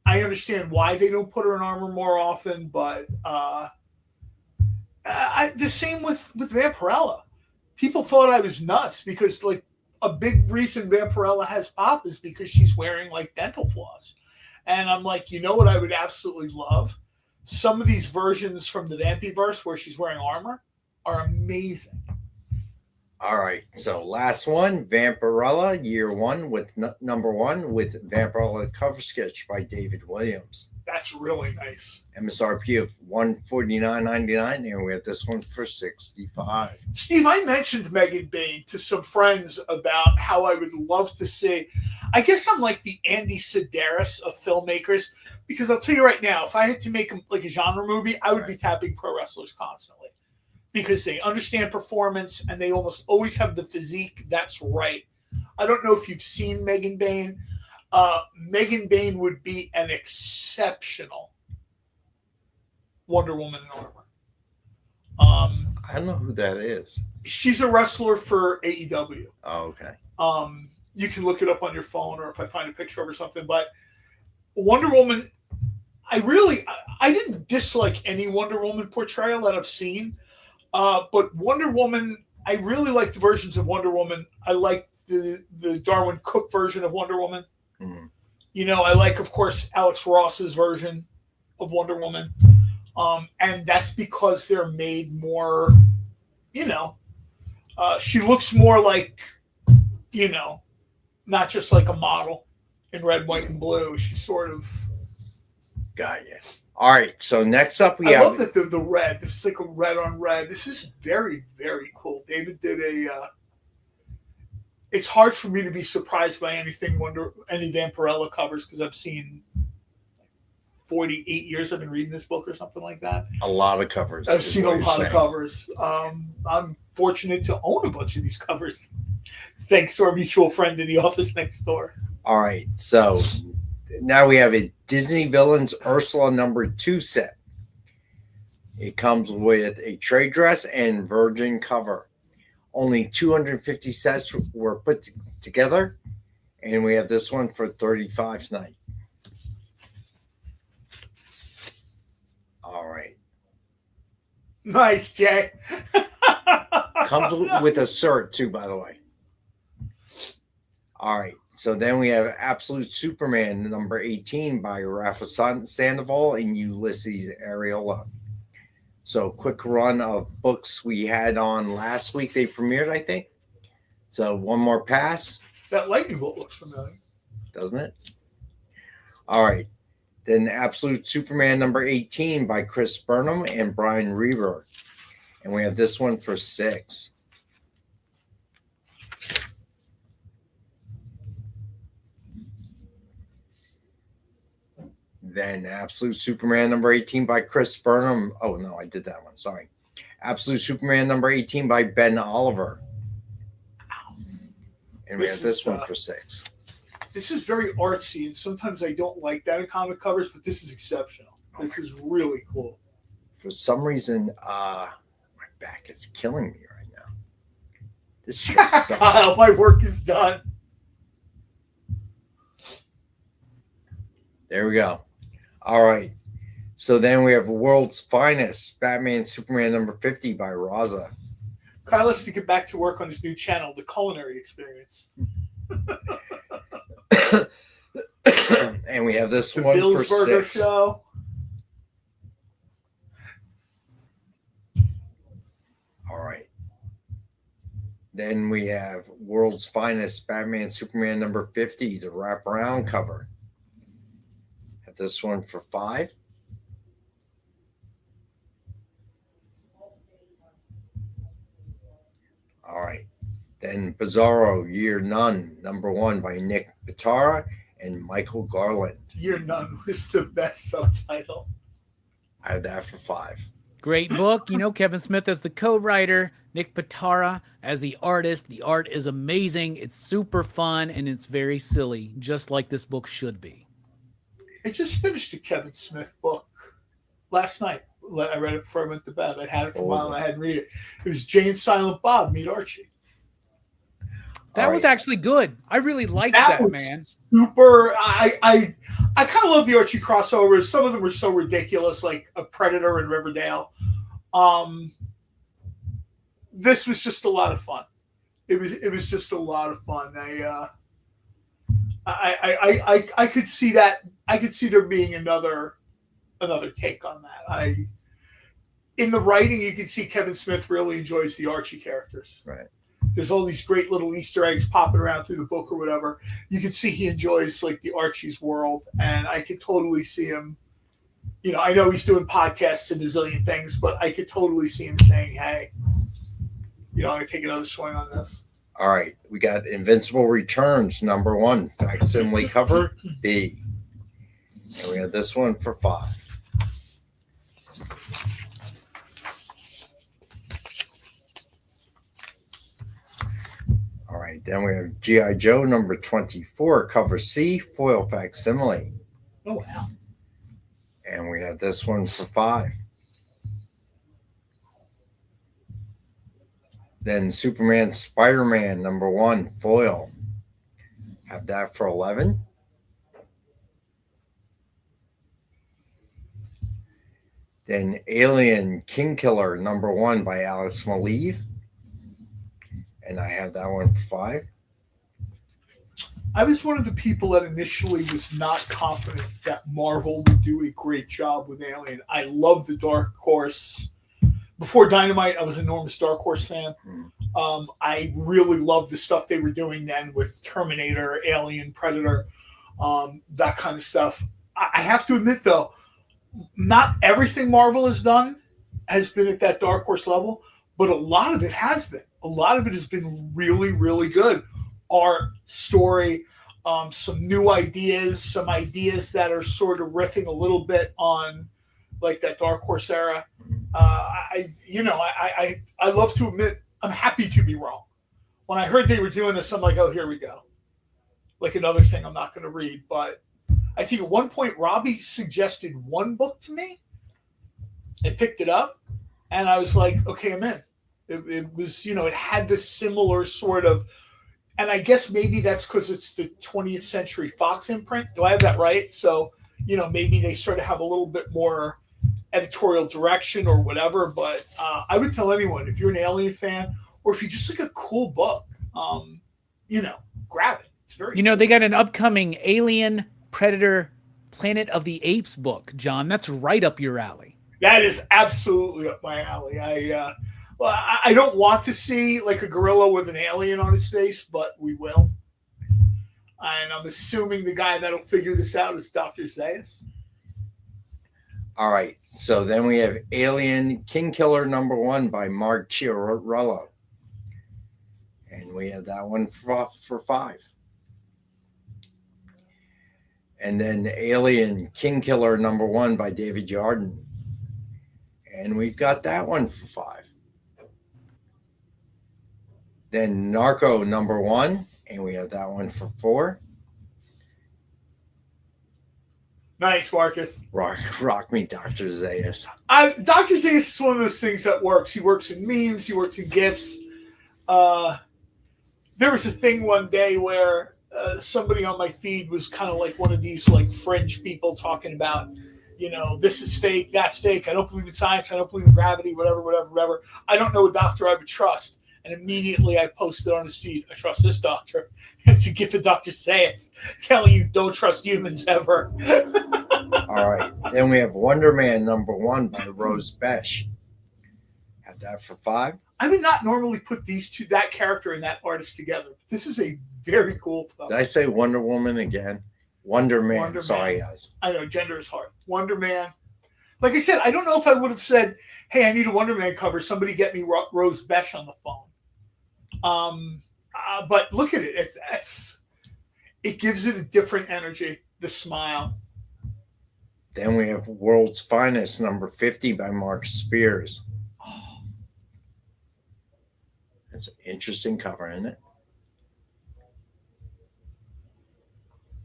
I understand why they don't put her in armor more often, but the same with Vampirella. People thought I was nuts because, like, a big reason Vampirella has pop is because she's wearing, like, dental floss. And I'm like, you know what I would absolutely love? Some of these versions from the Vampyverse where she's wearing armor are amazing. All right, so last one, Vampirella, year one with number one with Vampirella cover sketch by David Williams. That's really nice. MSRP of $149.99, and we have this one for $65. Steve, I mentioned Megan Bain to some friends about how I would love to see. I guess I'm like the Andy Sedaris of filmmakers, because I'll tell you right now, if I had to make like a genre movie, I would be tapping pro wrestlers constantly because they understand performance and they almost always have the physique that's right. I don't know if you've seen Megan Bain. Megan Bain would be an exceptional Wonder Woman in armor. I don't know who that is. She's a wrestler for AEW. Oh, okay. You can look it up on your phone, or if I find a picture of her or something. But Wonder Woman, I didn't dislike any Wonder Woman portrayal that I've seen. But Wonder Woman, I really like the versions of Wonder Woman. I like the Darwin Cook version of Wonder Woman. Mm-hmm. You know, I like, of course, Alex Ross's version of Wonder Woman. And that's because they're made more, you know, she looks more like, you know, not just like a model in red, white, and blue. She's sort of. Got you. All right, so next up I love that the red. This is like a red on red. This is very, very cool. David did it's hard for me to be surprised by any Vampirella covers because I've seen 48 years I've been reading this book or something like that. A lot of covers. I've seen a lot of covers. I'm fortunate to own a bunch of these covers thanks to our mutual friend in the office next door. All right, so now we have a Disney Villains Ursula #2 set. It comes with a trade dress and virgin cover. Only 250 sets were put together, and we have this one for $35 tonight. All right. Nice, Jay. Comes with a cert, too, by the way. All right. So then we have Absolute Superman #18 by Rafa Sandoval and Ulysses Areola. So quick run of books we had on last week. They premiered, I think. So one more pass. That lightning bolt looks familiar. Doesn't it? All right. Then Absolute Superman #18 by Chris Burnham and Brian Reber. And we have this one for $6. Then Absolute Superman #18 by Chris Burnham. Oh, no, I did that one. Sorry. Absolute Superman #18 by Ben Oliver. And we have this one for $6. This is very artsy, and sometimes I don't like that in comic covers, but this is exceptional. This is really cool. For some reason, my back is killing me right now. This shit sucks. Kyle, my work is done. There we go. All right. So then we have World's Finest, Batman Superman #50 by Raza. Kyle has to get back to work on his new channel, The Culinary Experience. And we have this the one Bill's for Burger $6. Show. All right. Then we have World's Finest, Batman Superman #50, the wraparound cover. Have this one for $5. All right. Then Bizarro, Year None, #1 by Nick Pitara and Michael Garland. Year None was the best subtitle. I have that for $5. Great book. You know, Kevin Smith as the co-writer, Nick Pitara as the artist. The art is amazing. It's super fun, and it's very silly, just like this book should be. I just finished a Kevin Smith book last night. I read it before I went to bed. I had it for a while and I hadn't read it. It was Jay and Silent Bob meet Archie. That was actually good. I really liked that man. Super. I kind of love the Archie crossovers. Some of them were so ridiculous, like a Predator and Riverdale. This was just a lot of fun. It was just a lot of fun. I could see that. I could see there being another take on that. In the writing, you can see Kevin Smith really enjoys the Archie characters. Right. There's all these great little Easter eggs popping around through the book or whatever. You can see he enjoys like the Archie's world, and I could totally see him. You know, I know he's doing podcasts and a zillion things, but I could totally see him saying, "Hey, you know, I'm gonna take another swing on this." All right, we got Invincible Returns #1 facsimile cover B, and we have this one for 5. All right, then we have G.I. Joe #24 cover C, foil facsimile. Oh wow! And we have this one for 5. Then Superman Spider-Man #1 foil. Have that for 11. Then Alien King Killer #1 by Alex Maleev. And I have that one for 5. I was one of the people that initially was not confident that Marvel would do a great job with Alien. I love the Dark Horse. Before Dynamite, I was an enormous Dark Horse fan. I really loved the stuff they were doing then with Terminator, Alien, Predator, that kind of stuff. I have to admit, though, not everything Marvel has done has been at that Dark Horse level, but a lot of it has been. A lot of it has been really, really good. Art, story, some new ideas, some ideas that are sort of riffing a little bit on like that Dark Horse era. I love to admit I'm happy to be wrong. When I heard they were doing this, I'm like, oh, here we go. Like another thing I'm not going to read. But I think at one point Robbie suggested one book to me. I picked it up and I was like, okay, I'm in. It was, you know, it had this similar sort of, and I guess maybe that's because it's the 20th Century Fox imprint. Do I have that right? So, you know, maybe they sort of have a little bit more editorial direction or whatever. But I would tell anyone, if you're an Alien fan or if you just like a cool book, you know, grab it. It's very You know, they got an upcoming Alien, Predator, Planet of the Apes book, John. That's right up your alley. That is absolutely up my alley. I don't want to see like a gorilla with an alien on his face, but we will. And I'm assuming the guy that'll figure this out is Dr. Zaius. All right, so then we have Alien King Killer #1 by Mark Chiarello. And we have that one for 5. And then Alien King Killer #1 by David Yardin. And we've got that one for 5. Then Narco #1, and we have that one for 4. Nice, Marcus. Rock me, Dr. Zaius. Dr. Zaius is one of those things that works. He works in memes. He works in GIFs. There was a thing one day where somebody on my feed was kind of like one of these like fringe people talking about, you know, this is fake, that's fake. I don't believe in science. I don't believe in gravity, whatever. I don't know a doctor I would trust. And immediately I posted on his feed, I trust this doctor. It's a gift of Dr. Zaius telling you don't trust humans ever. All right. Then we have Wonder Man #1 by Rose Besh. Have that for 5. I would not normally put that character and that artist together. This is a very cool film. Did I say Wonder Woman again? Wonder Man. Sorry, guys. I know, gender is hard. Wonder Man. Like I said, I don't know if I would have said, hey, I need a Wonder Man cover. Somebody get me Rose Besh on the phone. But look at it. It gives it a different energy, the smile. Then we have World's Finest #50 by Mark Spears. Oh, that's an interesting cover, isn't it?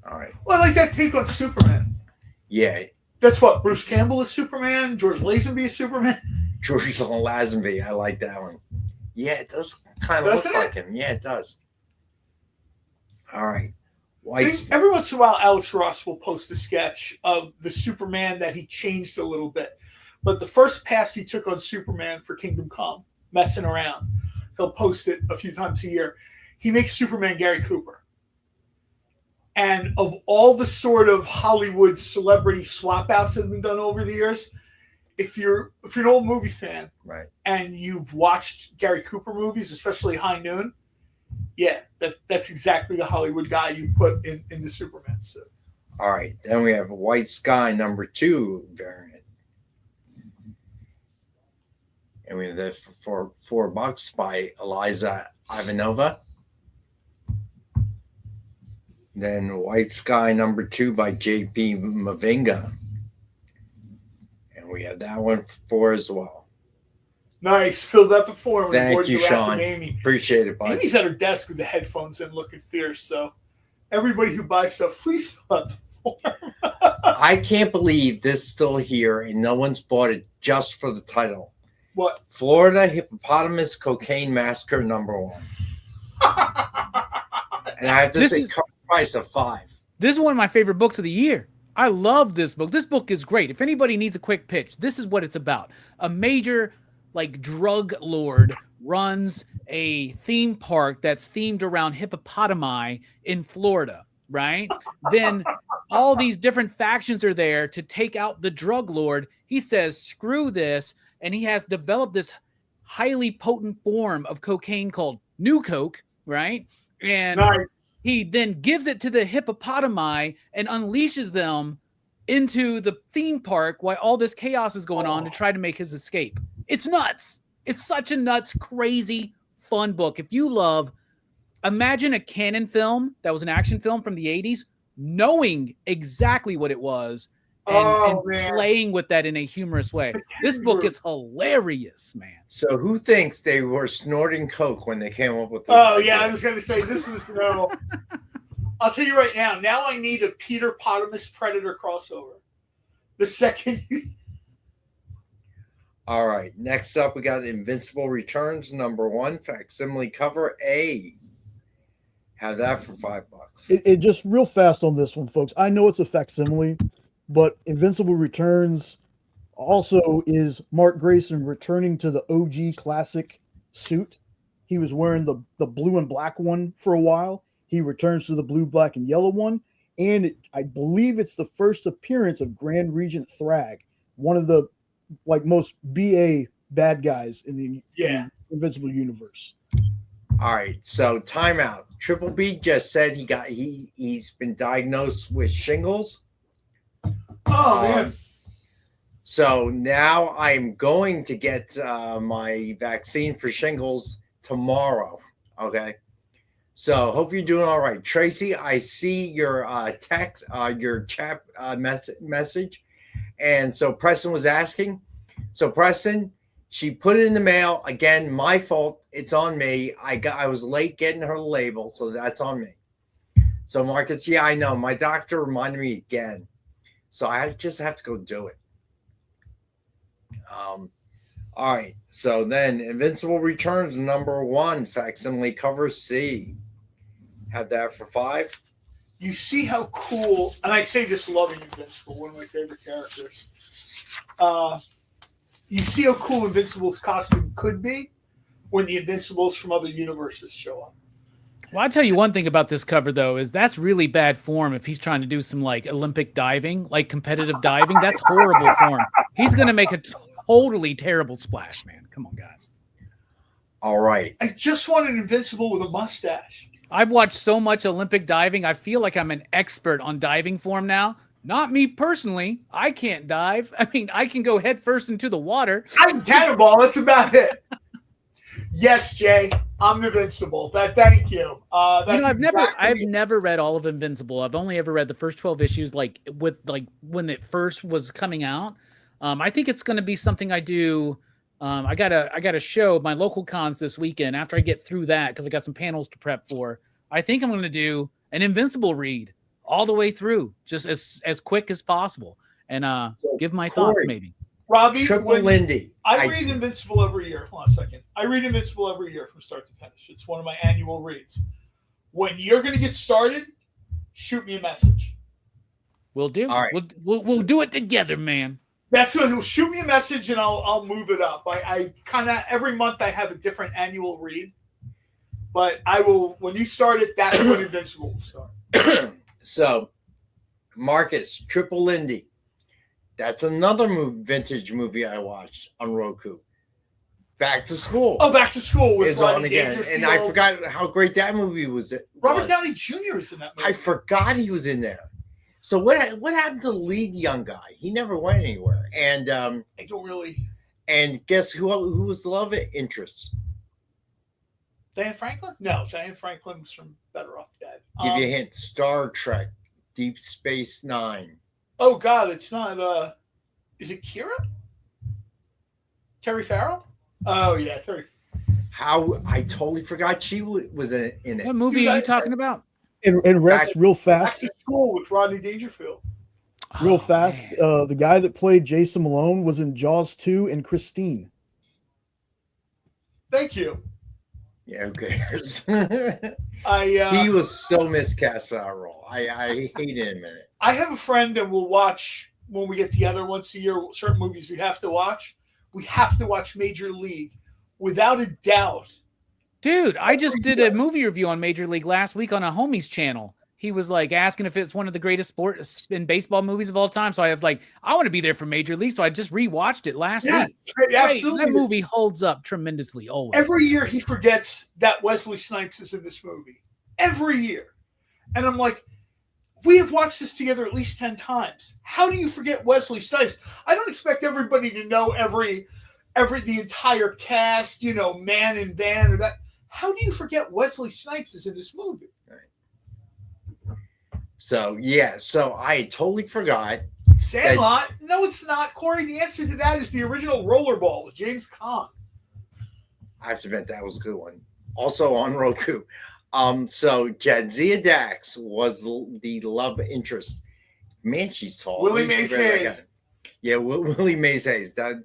All right. Well, I like that take on Superman. Yeah. That's what Bruce Campbell is Superman. George Lazenby is Superman. George Lazenby, I like that one. Yeah, it does kind of look like him. Yeah, it does. All right. Every once in a while, Alex Ross will post a sketch of the Superman that he changed a little bit. But the first pass he took on Superman for Kingdom Come, messing around, he'll post it a few times a year. He makes Superman Gary Cooper. And of all the sort of Hollywood celebrity swap outs that have been done over the years, if you're an old movie fan, right, and you've watched Gary Cooper movies, especially High Noon, yeah, that's exactly the Hollywood guy you put in the Superman suit. All right, then we have White Sky #2 variant, and we have this for $4 by Eliza Ivanova. Then White Sky #2 by JP Mavinga. And we have that one for as well. Nice. Filled out the form. Thank you, Sean. Appreciate it, buddy. Amy's at her desk with the headphones in looking fierce. So everybody who buys stuff, please fill out the form. I can't believe this is still here and no one's bought it just for the title. What? Florida Hippopotamus Cocaine Massacre #1. And I have to say, price of $5. This is one of my favorite books of the year. I love this book. This book is great. If anybody needs a quick pitch, this is what it's about. A major drug lord runs a theme park that's themed around hippopotami in Florida, right? Then all these different factions are there to take out the drug lord. He says, screw this. And he has developed this highly potent form of cocaine called New Coke, right? And he then gives it to the hippopotami and unleashes them into the theme park while all this chaos is going on to try to make his escape. It's nuts. It's such a nuts, crazy, fun book. If you love, imagine a canon film that was an action film from the 80s, knowing exactly what it was and playing with that in a humorous way. This book is hilarious, man. So who thinks they were snorting coke when they came up with this? Yeah, I was going to say this was no. I'll tell you right now. Now I need a Peter Potamus Predator crossover. The second. All right. Next up, we got Invincible Returns #1 facsimile cover A. Have that for $5. It just real fast on this one, folks. I know it's a facsimile, but Invincible Returns also is Mark Grayson returning to the OG classic suit. He was wearing the blue and black one for a while. He returns to the blue, black, and yellow one. And I believe it's the first appearance of Grand Regent Thrag, one of the most BA bad guys in the Invincible universe. All right, so timeout. Triple B just said he's been diagnosed with shingles. Oh man. So now I'm going to get my vaccine for shingles tomorrow. Okay. So hope you're doing all right. Tracy, I see your text, your chat message. And so Preston was asking. So Preston, she put it in the mail. Again, my fault. It's on me. I was late getting her label, so that's on me. So Marcus, yeah, I know. My doctor reminded me again. So I just have to go do it. All right. So then Invincible Returns #1 facsimile cover C. Have that for $5. You see how cool, and I say this loving Invincible, one of my favorite characters. You see how cool Invincible's costume could be when the Invincibles from other universes show up. Well, I'll tell you one thing about this cover, though, is that's really bad form if he's trying to do some Olympic diving, competitive diving. That's horrible form. He's going to make a totally terrible splash, man. Come on, guys. All right. I just want an Invincible with a mustache. I've watched so much Olympic diving. I feel like I'm an expert on diving form now. Not me personally. I can't dive. I mean, I can go head first into the water. I can cannonball. That's about it. Yes, Jay. I'm Invincible. Thank you. I've never read all of Invincible. I've only ever read the first 12 issues, when it first was coming out. I think it's going to be something I do. I got a show, my local cons this weekend. After I get through that, because I got some panels to prep for, I think I'm going to do an Invincible read all the way through, just as quick as possible. and So, give my thoughts Corey, maybe. Robbie, Triple Lindy. I read Invincible every year. Hold on a second. I read Invincible every year from start to finish. It's one of my annual reads. When you're going to get started, shoot me a message. We'll do. All right. We'll do it together, man. That's what. Shoot me a message and I'll move it up. I kind of every month I have a different annual read, but I will when you start it. That's when Invincible will start. So, Marcus, Triple Lindy. That's another vintage movie I watched on Roku. Back to School. Oh, Back to School with is on Rodney again, Dangerfield. and I forgot how great that movie was. Robert Downey Jr. is in that movie. I forgot he was in there. So what happened to the lead young guy? He never went anywhere. And I don't really. And guess who was the love interest? Diane Franklin? No, Diane Franklin was from Better Off Dead. Give you a hint. Star Trek, Deep Space Nine. Oh God, it's not. Is it Kira? Terry Farrell? Oh yeah, Terry. How I totally forgot she was in it. What movie are you talking about? And Rex, real Back fast, to School with Rodney Dangerfield. real fast. The guy that played Jason Malone was in Jaws 2 and Christine. Thank you. Yeah, who cares? He was so miscast for that role. I hated him in it. I have a friend that will watch when we get together once a year. Certain movies we have to watch. We have to watch Major League, without a doubt. Dude, I just did a movie review on Major League last week on a homie's channel. He was like asking if it's one of the greatest sports in baseball movies of all time. So I was like, I want to be there for Major League. So I just rewatched it last week. Absolutely. That movie holds up tremendously always. Every year he forgets that Wesley Snipes is in this movie. Every year. And I'm like, we have watched this together at least 10 times. How do you forget Wesley Snipes? I don't expect everybody to know the entire cast, man and van or that. How do you forget Wesley Snipes is in this movie? So I totally forgot. Sandlot? No, it's not, Corey. The answer to that is the original Rollerball with James Caan. I have to admit that was a good one. Also on Roku. So Jadzia Dax was the love interest. Man, she's tall. Willie Mays Hayes. Yeah, Willie Mays Hayes. That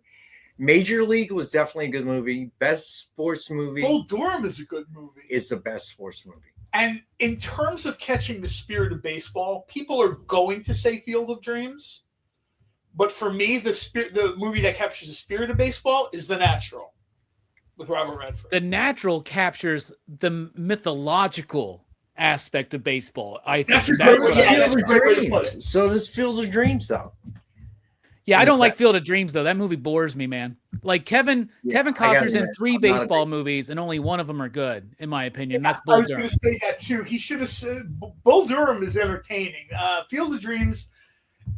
Major League was definitely a good movie. Best sports movie. Bull Durham is a good movie. Is the best sports movie. And in terms of catching the spirit of baseball, people are going to say Field of Dreams. But for me, the movie that captures the spirit of baseball is The Natural with Robert Redford. The Natural captures the mythological aspect of baseball. I think So does Field of Dreams, though. Yeah, I don't like Field of Dreams, though. That movie bores me, man. Like Kevin Costner's in 3 baseball movies, and only one of them are good, in my opinion. That's Bull Durham. I was going to say that, too. He should have said Bull Durham is entertaining. Field of Dreams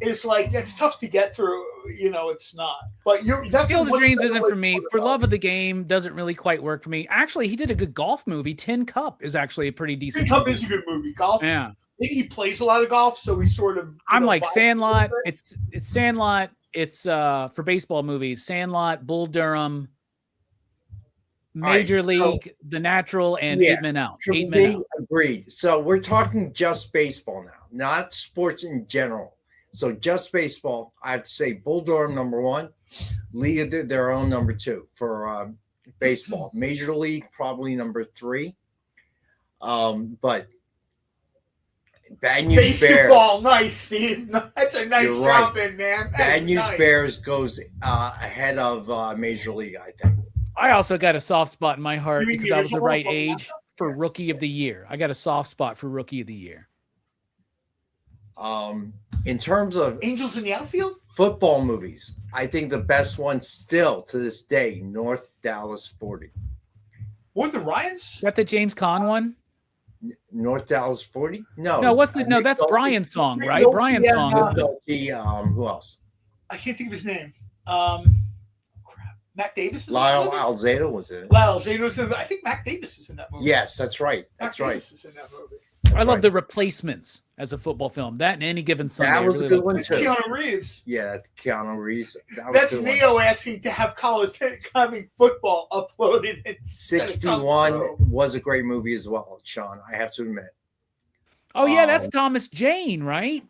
is it's tough to get through. It's not. But Field of Dreams isn't for me. For Love of the Game doesn't really quite work for me. Actually, he did a good golf movie. Tin Cup is actually a pretty decent Tin Cup is a good movie. Golf. Yeah. Maybe he plays a lot of golf, so he sort of. I'm like Sandlot. It's Sandlot. It's for baseball movies. Sandlot, Bull Durham, Major League, The Natural, and 8 Men Out. 8 Men Out. Agreed. So we're talking just baseball now, not sports in general. So just baseball. I have to say Bull Durham #1, League of Their Own #2 for baseball. Major League probably #3. But Bad News Basketball, Bears. nice, Steve. That's a nice drop in, man. Bad News Bears goes ahead of Major League, I think. I also got a soft spot in my heart because I was the right age for Rookie of the Year. I got a soft spot for Rookie of the Year. In terms of Angels in the Outfield football movies, I think the best one still to this day, North Dallas 40. More than Ryan's? Is that the James Caan one? North Dallas 40? No. That's Brian's song, right? Brian's song is who else? I can't think of his name. Matt Davis. Lyle Alzado was in it. Lyle Alzado was in it. I think Matt Davis is in that movie. Yes, that's right. That's right. Davis is in that movie. I love The Replacements as a football film. That and Any Given Sunday. That was a good one too. Keanu Reeves. Yeah, that's Keanu Reeves. That's Neo asking to have having football uploaded. 61 was a great movie as well, Sean. I have to admit. Oh yeah, that's Thomas Jane, right?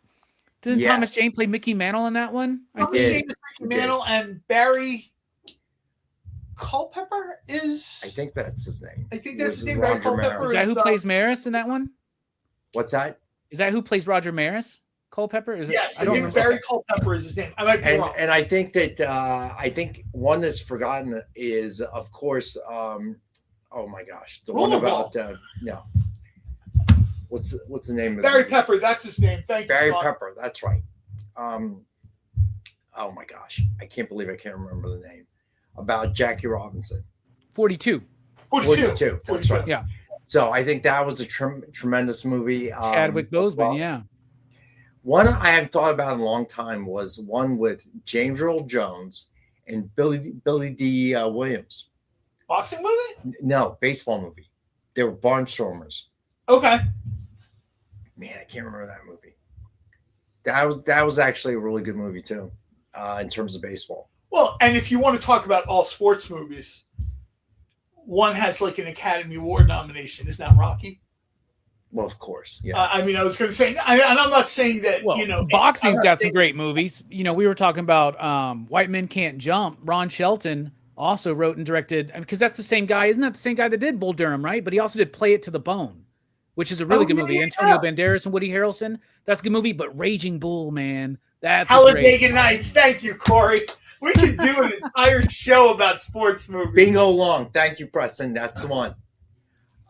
Didn't Yeah. Thomas Jane play Mickey Mantle in that one? Thomas Jane is Mickey Mantle, and Barry Culpepper is. I think that's his name. I think that's This his is name. Barry Roger Culpepper Maris. Is that who is, plays Maris in that one? What's that? Is that who plays Roger Maris? Culpepper? Is it? Yes, I I don't think remember. Barry Culpepper is his name. I might be wrong. And I think that I think one that's forgotten is, of course, oh my gosh, the one about no. What's the name of Barry it? Pepper, that's his name. Thank you. Barry Sean. Pepper, that's right. Oh my gosh, I can't believe I can't remember the name. About Jackie Robinson. 42. 42. That's right. Yeah. So I think that was a tremendous movie. Chadwick Boseman, yeah. One I haven't thought about in a long time was one with James Earl Jones and Billy D. Williams. Boxing movie? No, baseball movie. They were barnstormers. Okay. Man, I can't remember that movie. That was actually a really good movie too, in terms of baseball. Well, and if you want to talk about all sports movies, one has like an Academy Award nomination. Isn't that Rocky? Well, of course, yeah. I mean, I was going to say, and I'm not saying that, Well, boxing's got some great movies. You know, we were talking about White Men Can't Jump. Ron Shelton also wrote and directed, because that's the same guy. Isn't that the same guy that did Bull Durham, right? But he also did Play It to the Bone, which is a really good movie. Yeah. Antonio Banderas and Woody Harrelson. That's a good movie. But Raging Bull, man, that's Talladega Nights. Thank you, Corey. We could do an entire show about sports movies. Bingo long. Thank you, Preston. That's the one.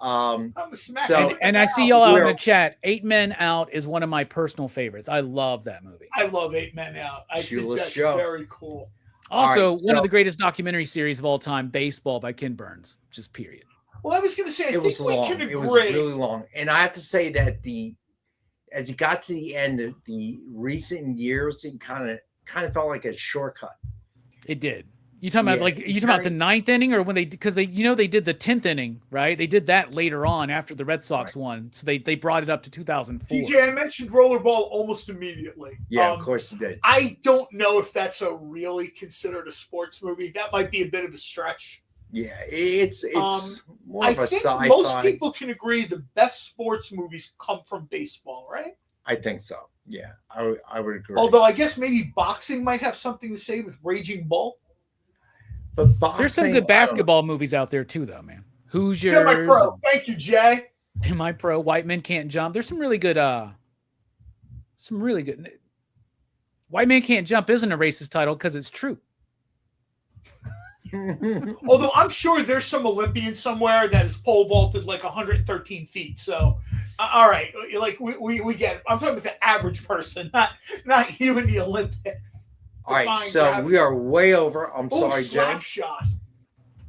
And I see y'all out in the chat. 8 Men Out is one of my personal favorites. I love that movie. I love 8 Men Out. I think that's very cool. Also, right, one of the greatest documentary series of all time, Baseball by Ken Burns. Just period. Well, I was going to say, I It think was we long. can agree. It was really long. And I have to say that as you got to the end of the recent years, it kind of felt like a shortcut. Mm-hmm. It did. You talking about about the 9th inning, or when they did the 10th inning, right? They did that later on after the Red Sox won, so they brought it up to 2004. DJ, I mentioned Rollerball almost immediately. Yeah, of course you did. I don't know if that's really considered a sports movie. That might be a bit of a stretch. Yeah, it's more of a think sci-fi. most people can agree the best sports movies come from baseball, right? I think so. Yeah, I would agree. Although I guess maybe boxing might have something to say with Raging Bull. But boxing, there's some good basketball movies out there too, though, man. Hoosiers, Semi-Pro. Thank you, Jay. Semi-Pro, White Men Can't Jump. There's some really good. White Man Can't Jump isn't a racist title because it's true. Although I'm sure there's some Olympian somewhere that is pole vaulted like 113 feet. So, all right, like we get it. I'm talking about the average person, not you in the Olympics. All right, so we are way over. I'm sorry, slap Jay. Shot.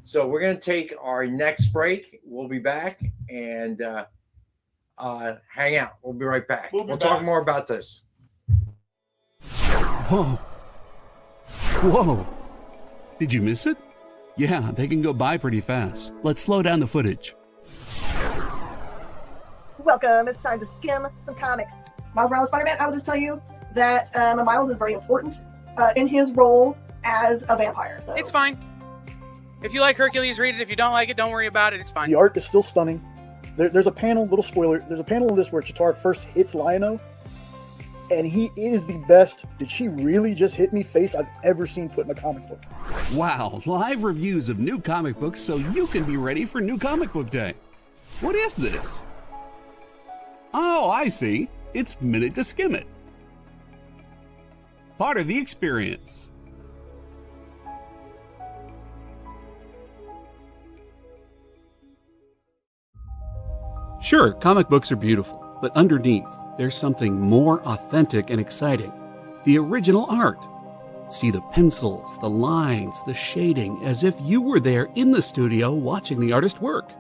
So we're going to take our next break. We'll be back and hang out. We'll be right back. We'll talk more about this. Whoa. Whoa. Did you miss it? Yeah, they can go by pretty fast. Let's slow down the footage. Welcome. It's time to skim some comics. Miles Morales Spider-Man, I will just tell you that Miles is very important in his role as a vampire. So It's fine. If you like Hercules, read it. If you don't like it, don't worry about it. It's fine. The art is still stunning. There's a panel, little spoiler, there's a panel in this where Chitauri first hits Lion-O, and he is the best "did she really just hit me" face I've ever seen put in a comic book. Wow, live reviews of new comic books so you can be ready for New Comic Book Day. What is this? Oh, I see. It's Minute to Skim It. Part of the experience. Sure, comic books are beautiful, but underneath, there's something more authentic and exciting. The original art. See the pencils, the lines, the shading, as if you were there in the studio watching the artist work.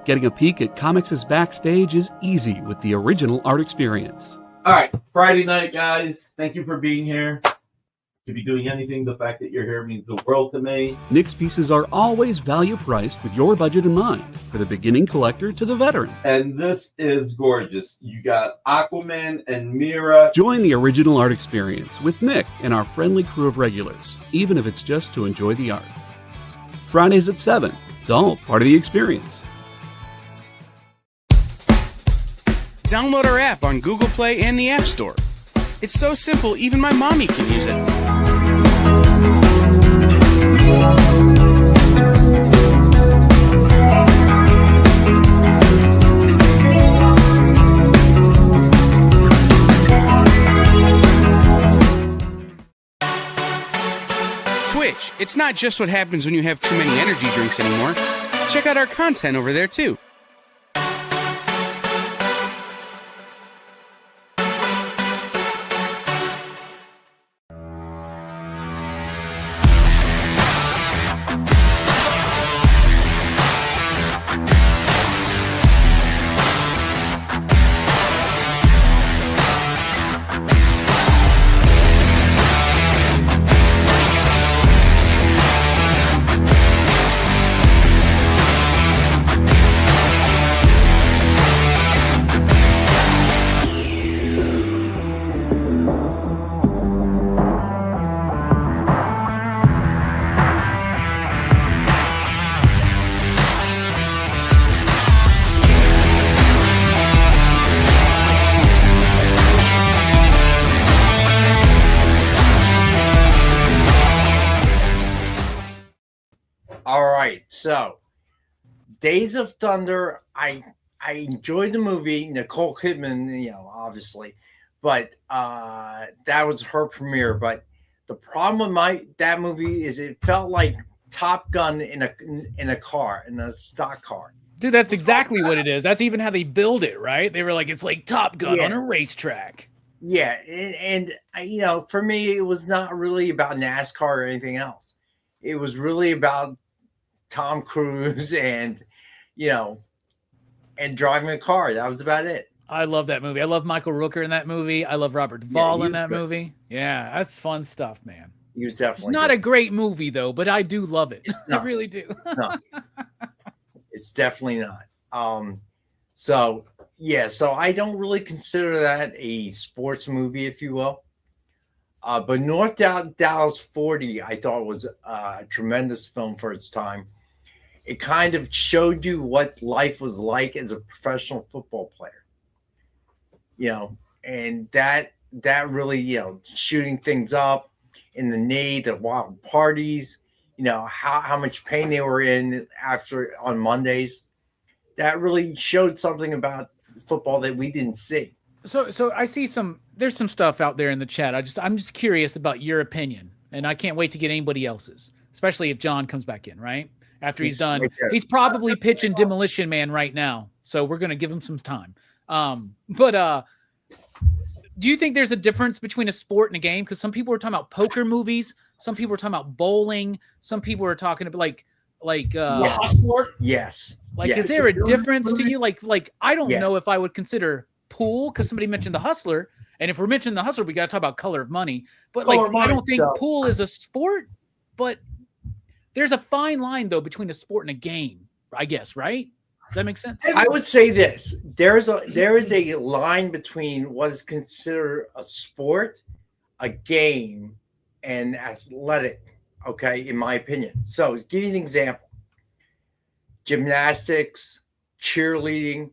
Getting a peek at comics' backstage is easy with the original art experience. All right, Friday night, guys. Thank you for being here. To be doing anything, the fact that you're here means the world to me. Nick's pieces are always value priced with your budget in mind, for the beginning collector to the veteran. And this is gorgeous. You got Aquaman and Mumm-Ra. Join the original art experience with Nick and our friendly crew of regulars, even if it's just to enjoy the art. Fridays at 7. It's all part of the experience. Download our app on Google Play and the App Store. It's so simple, even my mommy can use it. Twitch, it's not just what happens when you have too many energy drinks anymore. Check out our content over there too. All right, so Days of Thunder. I enjoyed the movie. Nicole Kidman, obviously, but that was her premiere. But the problem with that movie is it felt like Top Gun in a car, in a stock car. Dude, that's exactly what it is. That's even how they build it, right? They were like, it's like Top Gun on a racetrack. Yeah, and for me, it was not really about NASCAR or anything else. It was really about Tom Cruise and driving a car. That was about it. I love that movie. I love Michael Rooker in that movie. I love Robert Duvall in that movie. Yeah, that's fun stuff, man. He was definitely. It's not a great movie though, but I do love it. I really do. No, it's definitely not. So I don't really consider that a sports movie, if you will. But North Dallas 40, I thought was a tremendous film for its time. It kind of showed you what life was like as a professional football player. And that really, shooting things up in the knee, the wild parties, how much pain they were in after on Mondays. That really showed something about football that we didn't see. So I see there's some stuff out there in the chat. I'm just curious about your opinion, and I can't wait to get anybody else's, especially if John comes back in, right? After he's done. Right, he's probably pitching Demolition Man right now. So we're going to give him some time. But do you think there's a difference between a sport and a game? Because some people are talking about poker movies. Some people are talking about bowling. Some people are talking about yes. Is there a difference to you? Like I don't know if I would consider pool, because somebody mentioned The Hustler, and if we're mentioning The Hustler, we got to talk about Color of Money. But I don't think pool is a sport, but there's a fine line though between a sport and a game, I guess, right? Does that make sense? I would say this: there is a line between what is considered a sport, a game, and athletic. Okay, in my opinion. So, to give you an example: gymnastics, cheerleading.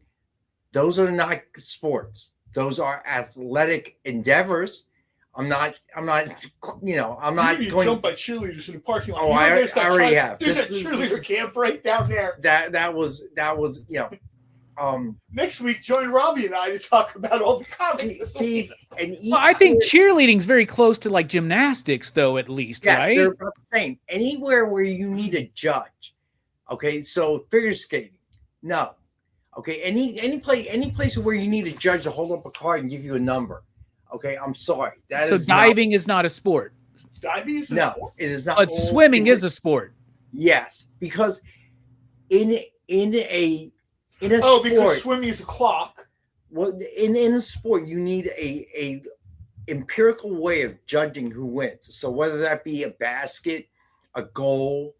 Those are not sports. Those are athletic endeavors. I'm not You going jump by cheerleaders in the parking lot. Oh, I already have. There's a cheerleader camp right down there. That was Next week, join Robbie and I to talk about all the comics. Steve, and I think cheerleading's very close to like gymnastics, though, at least, yes, right? They're about the same. Anywhere where you need a judge. Okay, so figure skating, no. Okay, any place where you need a judge to hold up a card and give you a number. Okay, I'm sorry. Diving is not a sport. Diving is a sport? It is not. But swimming is a sport. Yes, because in a sport, because swimming is a clock. Well, in a sport, you need a empirical way of judging who wins. So whether that be a basket, a goal,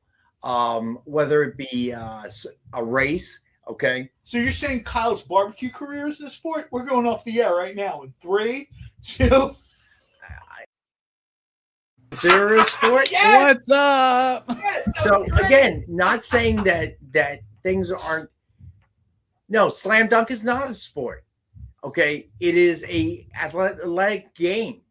whether it be a race. Okay. So you're saying Kyle's barbecue career is a sport? We're going off the air right now in 3, 2. Consider a sport? Yes! What's up? Yes, so again, not saying that things aren't. No, slam dunk is not a sport. Okay, it is a athletic game.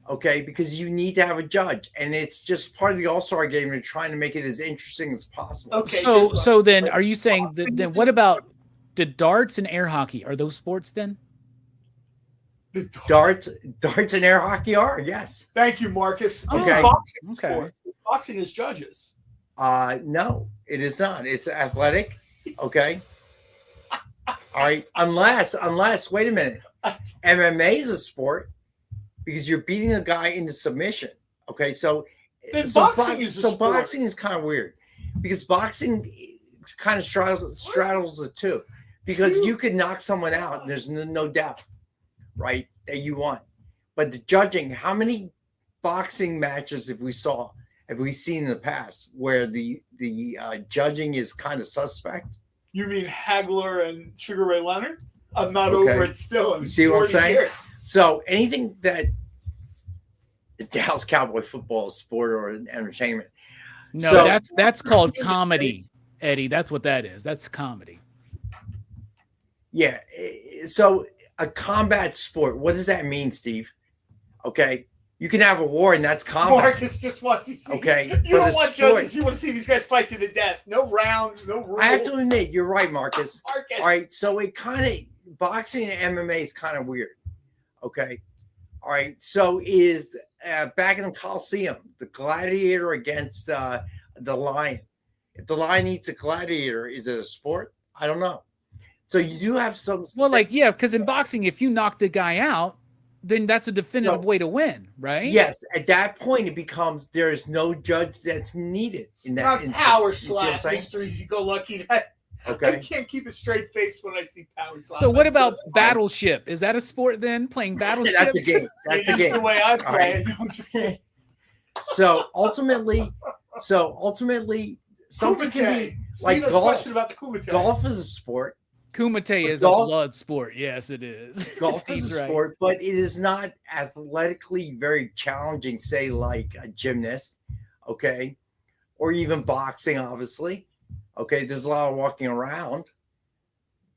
Okay, because you need to have a judge, and it's just part of the All-Star game. You're trying to make it as interesting as possible. Okay. So then, are you saying that? Then what about the darts and air hockey? Are those sports then? Darts and air hockey are, yes. Thank you, Marcus. Okay. Boxing Okay. sport. Boxing is judges. No, it is not. It's athletic. Okay. All right. Unless, wait a minute. MMA is a sport because you're beating a guy into submission. Okay. So boxing is a sport. boxing is kind of weird because boxing kind of straddles the two because you could knock someone out and there's no doubt, right, that you won. But the judging, how many boxing matches have we seen in the past where the judging is kind of suspect? You mean Hagler and Sugar Ray Leonard? I'm not Okay. over it still. You see what I'm 40 saying? years. So anything that is Dallas Cowboy football, sport, or entertainment. No, So- that's called comedy, Eddie. That's what that is. That's comedy. Yeah. So a combat sport, what does that mean, Steve? Okay. You can have a war and that's combat. Marcus just wants to see. Okay, You but don't a want sport- judges. You want to see these guys fight to the death. No rounds, no rules. I have to admit, you're right, Marcus. Marcus. All right. So it kind of, boxing and MMA is kind of weird. Okay. All right. So is back in the Coliseum, the gladiator against the lion. If the lion eats a gladiator, is it a sport? I don't know. So you do have some. Well, yeah, because in boxing, if you knock the guy out, then that's a definitive way to win, right? Yes, at that point it becomes there is no judge that's needed in that Not instance. power You see what I'm slap, saying? Mr. Easy-Go-Lucky. I Okay. can't keep a straight face when I see power slap. So what about Battleship? Is that a sport then? Playing Battleship? That's a game. That's a That's game. the way I All play right. it. I'm just kidding. So ultimately, something can be like Steve has a golf. question about the Kumite. Golf is a sport. Kumite is golf- a blood sport. Yes, it is. Golf is Steve's a right. sport, but it is not athletically very challenging, say like a gymnast, okay, or even boxing, obviously. Okay, there's a lot of walking around,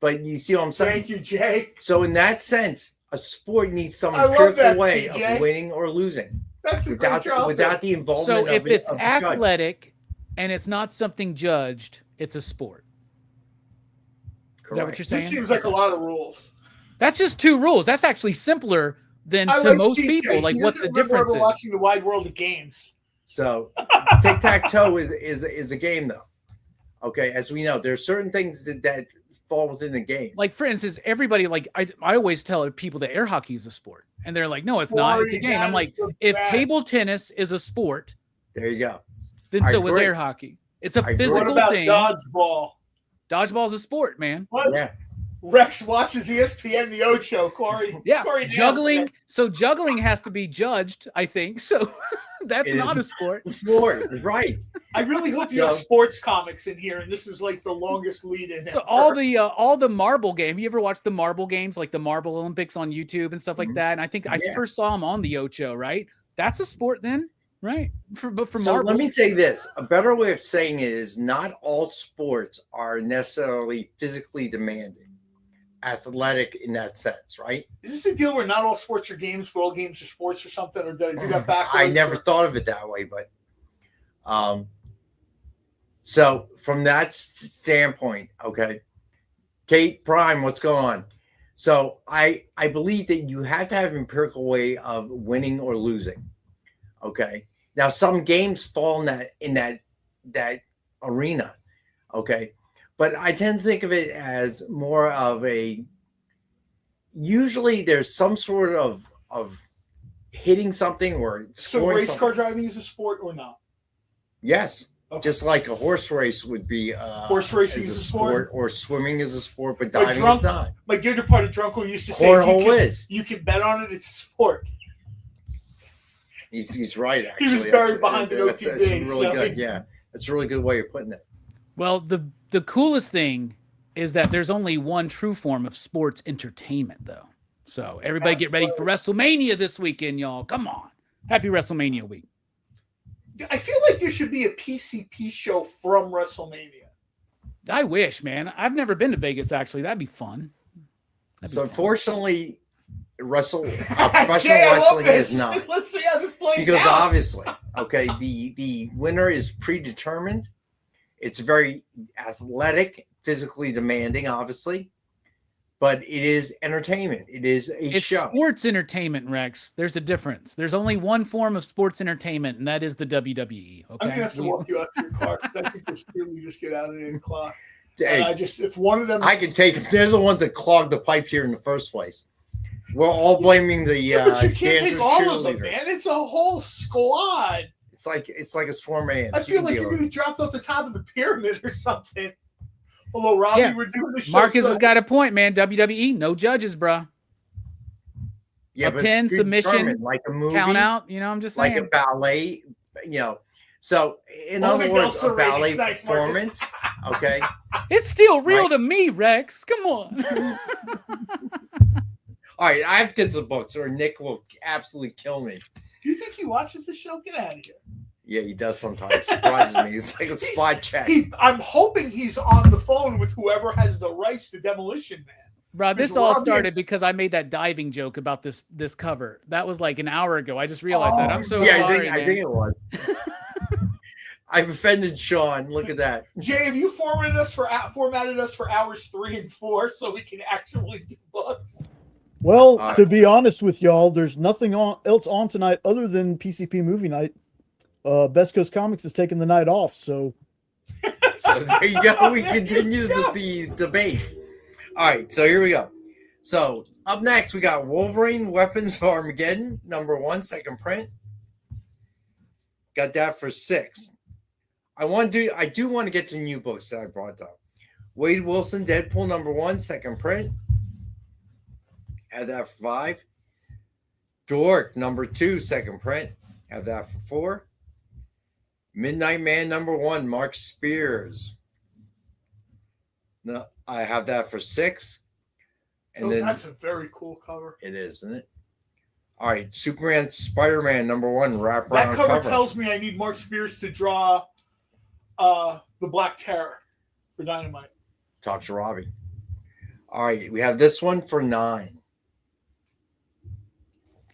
but you see what I'm saying? Thank you, Jay. So in that sense, a sport needs some I love empirical that, way CJ. of winning or losing That's a great without job. without the involvement So if of, it's of the judge. athletic and it's not something judged, it's a sport. Is that what you're saying? This seems like a lot of rules. That's just 2 rules. That's actually simpler than I to like most Steve people. Jay. Like, He what doesn't the remember difference ever is. watching the Wide World of Games. So tic-tac-toe is a game though. Okay, as we know, there's certain things that fall within the game. Like, for instance, everybody, like, I always tell people that air hockey is a sport. And they're like, no, it's not. It's a Corey, game. that I'm like, is the if best. table tennis is a sport, There you go. then I so is agree. air hockey. It's a I agree. What physical about thing. dodgeball? Dodgeball's a sport, man. What? Yeah. Rex watches ESPN The Ocho, Corey. Yeah, Corey nails juggling. it. So juggling has to be judged, I think. So that's It is not a sport. Sport, right? I really hope you have So- sports comics in here, and this is like the longest lead in. So ever. all the marble game. You ever watch the marble games, like the Marble Olympics on YouTube and stuff like Mhm. that? And I think I Yeah. first saw them on the Ocho. Right, that's a sport then, right? But for So marbles, let me say this: a better way of saying it is not all sports are necessarily physically demanding, athletic in that sense, right? Is this a deal where not all sports are games, but all games are sports or something? Or did I do that backwards? I never thought of it that way, but so from that standpoint, okay, Kate Prime, what's going on? So I believe that you have to have an empirical way of winning or losing. Okay. Now some games fall in that arena. Okay. But I tend to think of it as more of usually there's some sort of hitting something or So scoring race something. car driving is a sport or not? Yes. Okay. Just like a horse race would be Horse racing is a sport? or swimming is a sport, but But diving drunk- is not. My dear departed drunkle used to say, Cornhole is. you can bet on it, it's a sport. He's right, He was actually. buried behind an that's OTB, really so- good. Yeah. That's a really good way of putting it. well, the coolest thing is that there's only one true form of sports entertainment, though. So everybody get ready for WrestleMania this weekend, y'all. Come on, happy WrestleMania week. I feel like there should be a PCP show from WrestleMania. I wish, man. I've never been to Vegas, actually. That'd be fun. So unfortunately, professional Jay, I love wrestling this. is not. Let's see how this plays Because out. obviously, okay, the winner is predetermined. It's very athletic, physically demanding, obviously, but it is entertainment. It is It's show. sports entertainment, Rex. There's a difference. There's only one form of sports entertainment, and that is the WWE. Okay, I'm gonna have to walk you out to your car because I think this we just get out at 8 o'clock. Hey, if one of them, I can take them. They're the ones that clogged the pipes here in the first place. We're all blaming the but you can't cancer take all of them, cheerleaders. man. It's a whole squad. It's like a swarm of ants. I feel like you're going to be dropped off the top of the pyramid or something. Although Robbie, Yeah. we're doing the show. Marcus has got a point, man. WWE, no judges, bro. Yeah, a but pin, it's submission, predetermined, like a movie, count out. You know, I'm just saying. like a ballet. You know, so in Only other words, Bill a ballet Serrating's nice, Marcus. performance. Okay, It's still real to me, Rex. Come on. all right. I have to get to the books, or Nick will absolutely kill me. Do you think he watches the show? Get out of here. Yeah, he does sometimes. Surprises me. It's like a spot check. I'm hoping he's on the phone with whoever has the rights to Demolition Man. Bro, this Because all Robbie- started because I made that diving joke about this cover. That was like an hour ago. I just realized that. I'm so yeah, sorry. I think it was. I've offended Sean. Look at that. Jay, have you formatted us for hours 3 and 4 so we can actually do books? Well, to be honest with y'all, there's nothing else on tonight other than PCP movie night. Best Coast Comics is taking the night off, so there you go. We continue the debate. All right, so here we go. So up next, we got Wolverine Weapons of Armageddon, #1, second print. Got that for 6. I do want to get to new books that I brought up. Wade Wilson, Deadpool #1, second print. Have that for 5. Dork #2, second print. Have that for 4. Midnight Man #1, Mark Spears. No, I have that for 6. And then That's a very cool cover. it is, isn't it? All right, Superman, Spider-Man #1, wraparound That cover cover. tells me I need Mark Spears to draw the Black Terror for Dynamite. Talk to Robbie. All right, we have this one for 9.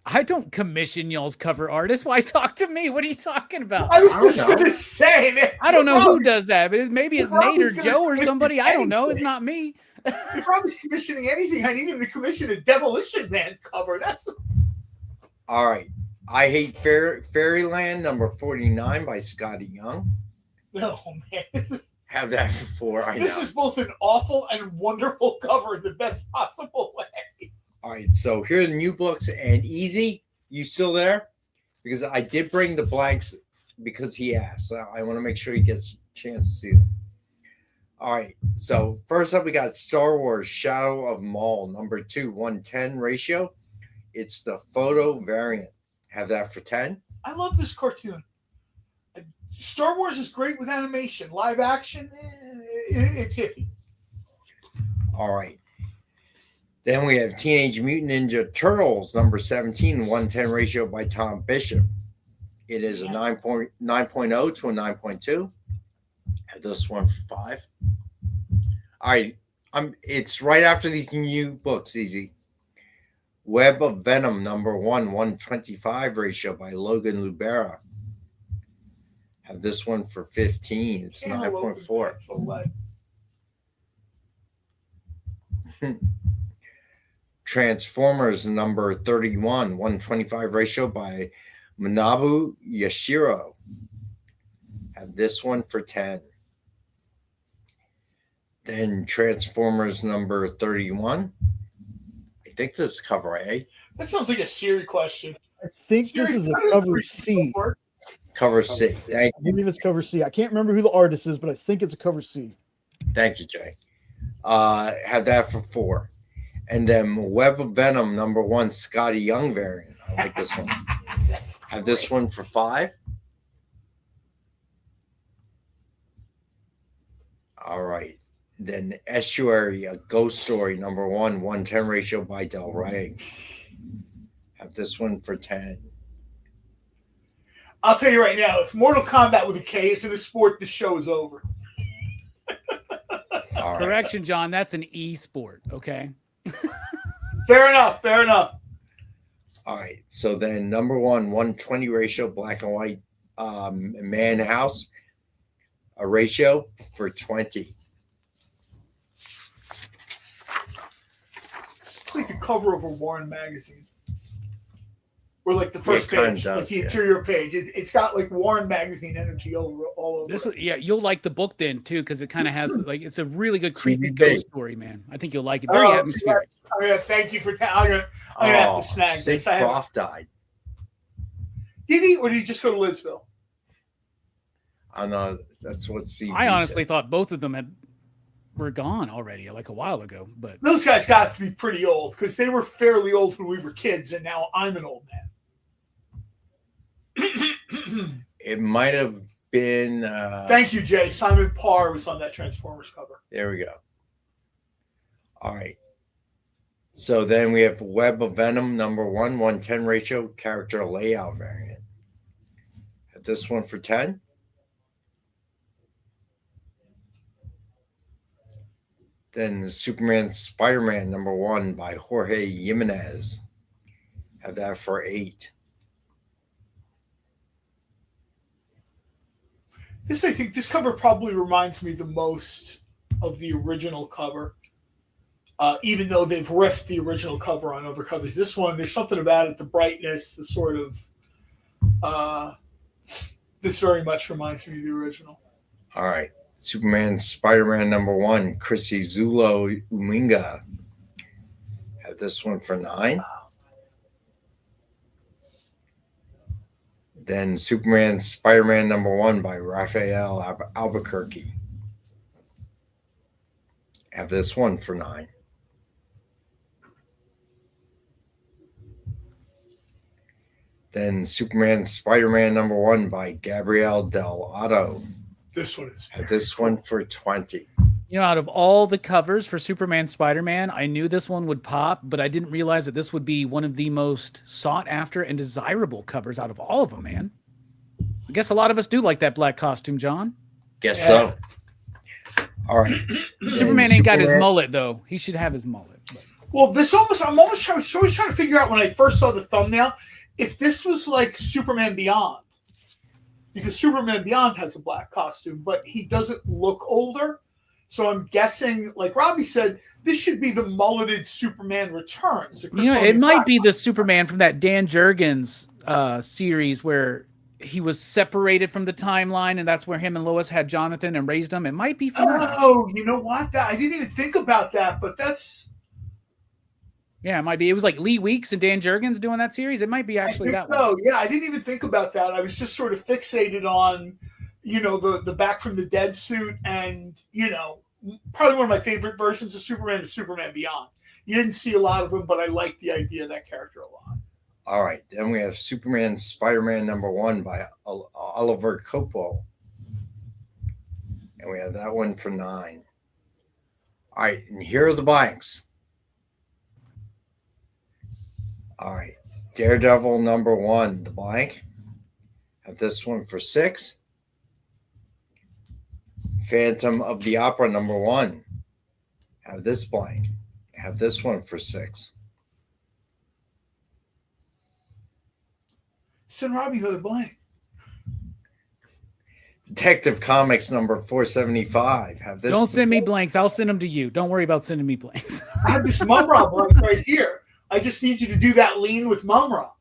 I don't commission y'all's cover artists. Why talk to me? What are you talking about? I was just going to say, man. I don't know who does that, but maybe it's Nate or Robbie's Joe or gonna somebody. I don't know. It's anything. not me. If I was commissioning anything, I need him to commission a Demolition Man cover. That's All right, I Hate Fairyland #49 by Scotty Young. no man. Have that for 4. I This know. is both an awful and wonderful cover in the best possible way. All right, so here are the new books, and Easy, you still there? Because I did bring the blanks because he asked. So I want to make sure he gets a chance to see them. All right, so first up, we got Star Wars Shadow of Maul #2, 1:10 ratio. It's the photo variant. Have that for 10. I love this cartoon. Star Wars is great with animation. Live action, it's iffy. All right. Then we have Teenage Mutant Ninja Turtles #17, 1:10 ratio by Tom Bishop. It is a 9.0 to a 9.2. Have this one for 5. All right. It's right after these new books, Easy. Web of Venom #1, 125 ratio by Logan Lubera. Have this one for 15. It's 9.4. Transformers #31, 125 ratio by Manabu Yashiro. Have this one for 10. Then Transformers #31. I think this is cover A. That sounds like a Siri question. I think this is a cover C. Cover C. Thank I believe it's cover C. I can't remember who the artist is, but I think it's a cover C. Thank you, Jay. Have that for 4. And then Web of Venom #1, Scotty Young variant. I like this one. Have this one for 5. All right. Then Estuary, a Ghost Story #1, 110 ratio by Del Rey. Have this one for 10. I'll tell you right now, if Mortal Kombat with a K is in a sport, the show is over. All right. Correction, John. That's an e-sport. Okay. Fair enough. Fair enough. All right. So then number 120 ratio, black and white man house, a ratio for 20. It's like the cover of a Warren magazine. Or like the first It kinda page, does, like the yeah. interior page. It's got like Warren magazine energy all over. This, yeah, you'll like the book then too, because it kind of has like it's a really good creepy CBB. ghost story, man. I think you'll like it. Very atmospheric. Yes. I'm gonna thank you for. I'm gonna have to snag Sid this. I have- Croft died. Did he, or did he just go to Lidsville? I know that's what CB I honestly thought both of them were gone already, like a while ago. But Those guys got to be pretty old because they were fairly old when we were kids, and now I'm an old man. It might have been. Thank you, Jay. Simon Parr was on that Transformers cover. There we go. All right. So then we have Web of Venom number 110 ratio character layout variant. Have this one for 10. Then the Superman Spider-Man number 1 by Jorge Jimenez. Have that for 8. I think this cover probably reminds me the most of the original cover, even though they've riffed the original cover on other covers. This one, there's something about it, the brightness, the sort of. This very much reminds me of the original. All right. Superman Spider-Man number 1, Chrissy Zulo Uminga. Have this one for 9. Then Superman Spider-Man number 1 by Raphael Albuquerque. Have this one for 9. Then Superman Spider-Man number 1 by Gabriel Del Otto. This one is. Have this one for 20. you know, out of all the covers for Superman, Spider-Man, I knew this one would pop, but I didn't realize that this would be one of the most sought after and desirable covers out of all of them, man. I guess a lot of us do like that black costume, John. Guess so. All right. Superman ain't got his mullet though. He should have his mullet. But. Well, I'm always trying to figure out when I first saw the thumbnail if this was like Superman Beyond, because Superman Beyond has a black costume, but he doesn't look older. So I'm guessing, like Robbie said, this should be the mulleted Superman Returns. You know, it might be the Superman from that Dan Jurgens series where he was separated from the timeline, and that's where him and Lois had Jonathan and raised him. It might be from that. Oh, you know what? I didn't even think about that, but that's... Yeah, it might be. It was like Lee Weeks and Dan Jurgens doing that series. It might be actually that one. Oh, yeah, I didn't even think about that. I was just sort of fixated on, you know, the Back from the Dead suit, and, you know, probably one of my favorite versions of Superman is Superman Beyond. You didn't see a lot of them, but I liked the idea of that character a lot. All right. Then we have Superman Spider-Man #1 by Oliver Copo. And we have that one for 9. All right. And here are the blanks. All right. Daredevil #1, the blank. Have this one for 6. Phantom of the Opera #1. Have this blank. Have this one for 6. Send Robbie another blank. Detective Comics #475. Have this. Don't send me blanks. I'll send them to you. Don't worry about sending me blanks. I have this Mumm-Ra blank right here. I just need you to do that lean with Mumm-Ra.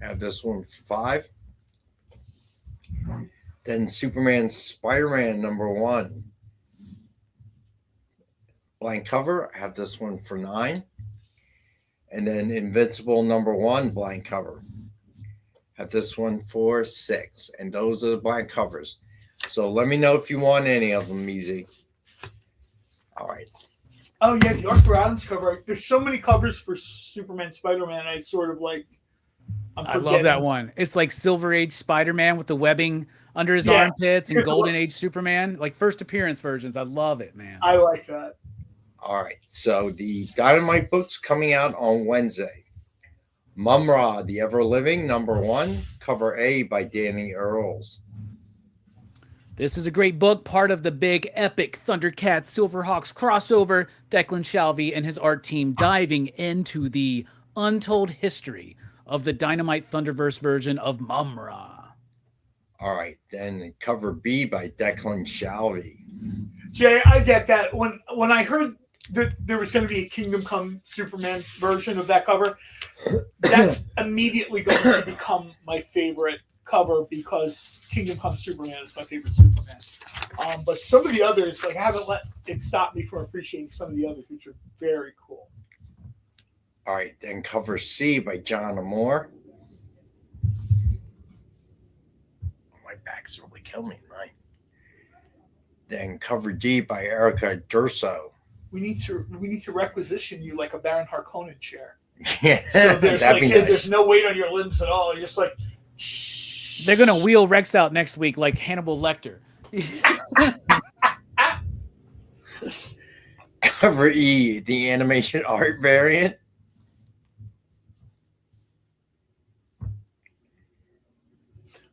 Have this one for 5. Then Superman Spider-Man #1. Blank cover. Have this one for 9. And then Invincible #1 blank cover. Have this one for 6. And those are the blank covers. So let me know if you want any of them, Easy. All right. Oh, yeah, the Arthur Adams cover. There's so many covers for Superman, Spider-Man. I sort of like... I love that one. It's like Silver Age Spider-Man with the webbing under his armpits and Golden Age Superman. Like first appearance versions. I love it, man. I like that. All right. So the Dynamite book's coming out on Wednesday. Mumm-Ra, the Ever Living #1, cover A by Danny Earls. This is a great book, part of the big epic Thundercats Silverhawks crossover. Declan Shalvey and his art team diving into the untold history of the Dynamite Thunderverse version of Mumm-Ra. All right, then cover B by Declan Shalvey. Jay, I get that. When I heard that there was going to be a Kingdom Come Superman version of that cover, that's immediately going to become my favorite cover because Kingdom Come Superman is my favorite Superman. But some of the others, like, I haven't let it stop me from appreciating some of the others, which are very cool. All right, then cover C by John Moore. My back's really killing me tonight. Then cover D by Erica Durso. We need to requisition you like a Baron Harkonnen chair. Yeah, so there's that'd be nice. There's no weight on your limbs at all. You're just like. They're gonna wheel Rex out next week like Hannibal Lecter. Cover E, the animation art variant.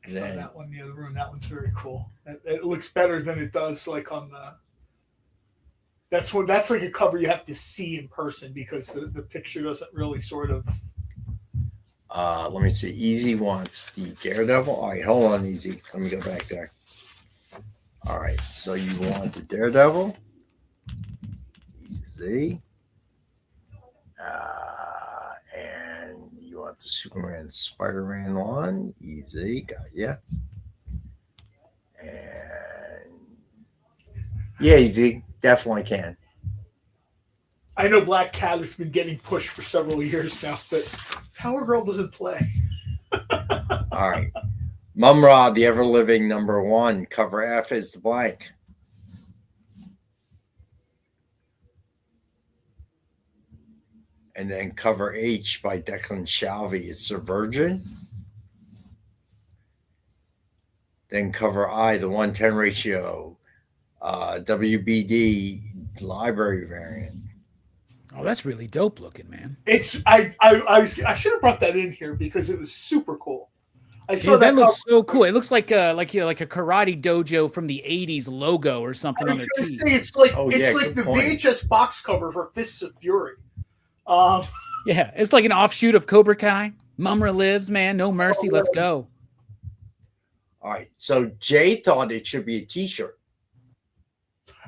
I saw that one in the other room. That one's very cool. It looks better than it does like on the. That's like a cover you have to see in person because the picture doesn't really sort of. Let me see. Easy wants the Daredevil. All right, hold on, Easy. Let me go back there. All right, so you want the Daredevil. Easy. And you want the Superman Spider-Man one. Easy. Got ya. And yeah, Easy. Definitely can. I know Black Cat has been getting pushed for several years now, but Power Girl doesn't play. All right. Mumm-Ra, the ever-living #1. Cover F is the blank. And then cover H by Declan Shalvey. It's a Virgin. Then cover I, the 1:10 ratio. WBD library variant. Oh, that's really dope looking, man. It's I should have brought that in here because it was super cool. I saw that looks so cool. It looks like a karate dojo from the '80s logo or something on their teeth. It's like the VHS box cover for Fists of Fury. Yeah, it's like an offshoot of Cobra Kai. Mumm-Ra lives, man. No mercy. Let's go. All right. So Jay thought it should be a T-shirt.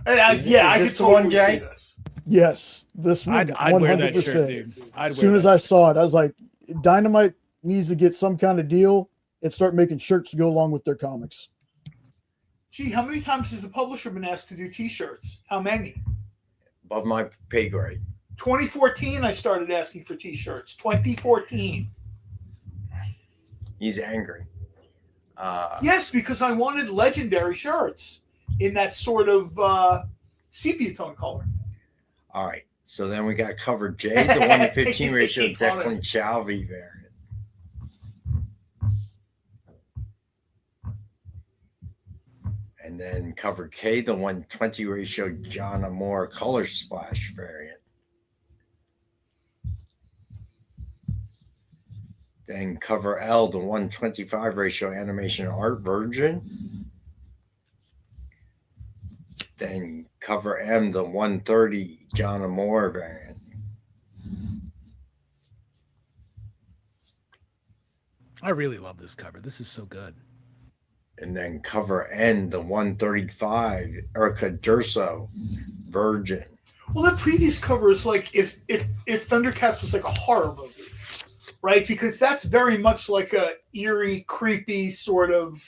I could totally see this. Yes, this one. I'd wear that shirt, dude. As soon as I saw it, I was like, Dynamite needs to get some kind of deal and start making shirts to go along with their comics. Gee, how many times has the publisher been asked to do T-shirts? How many? Above my pay grade. 2014, I started asking for T-shirts. 2014. He's angry. Yes, because I wanted legendary shirts in that sort of sepia tone color. All right. So then we got cover J, the 1:15 ratio, Declan Shalvey variant. And then cover K, the 1:20 ratio, John Moore color splash variant. Then cover L, the 1:25 ratio animation art version. Then cover M, the 1:30 John Moore variant. I really love this cover. This is so good. And then cover N, the 135 Erica Durso Virgin. Well, that previous cover is like if Thundercats was like a horror movie, right? Because that's very much like a eerie, creepy sort of,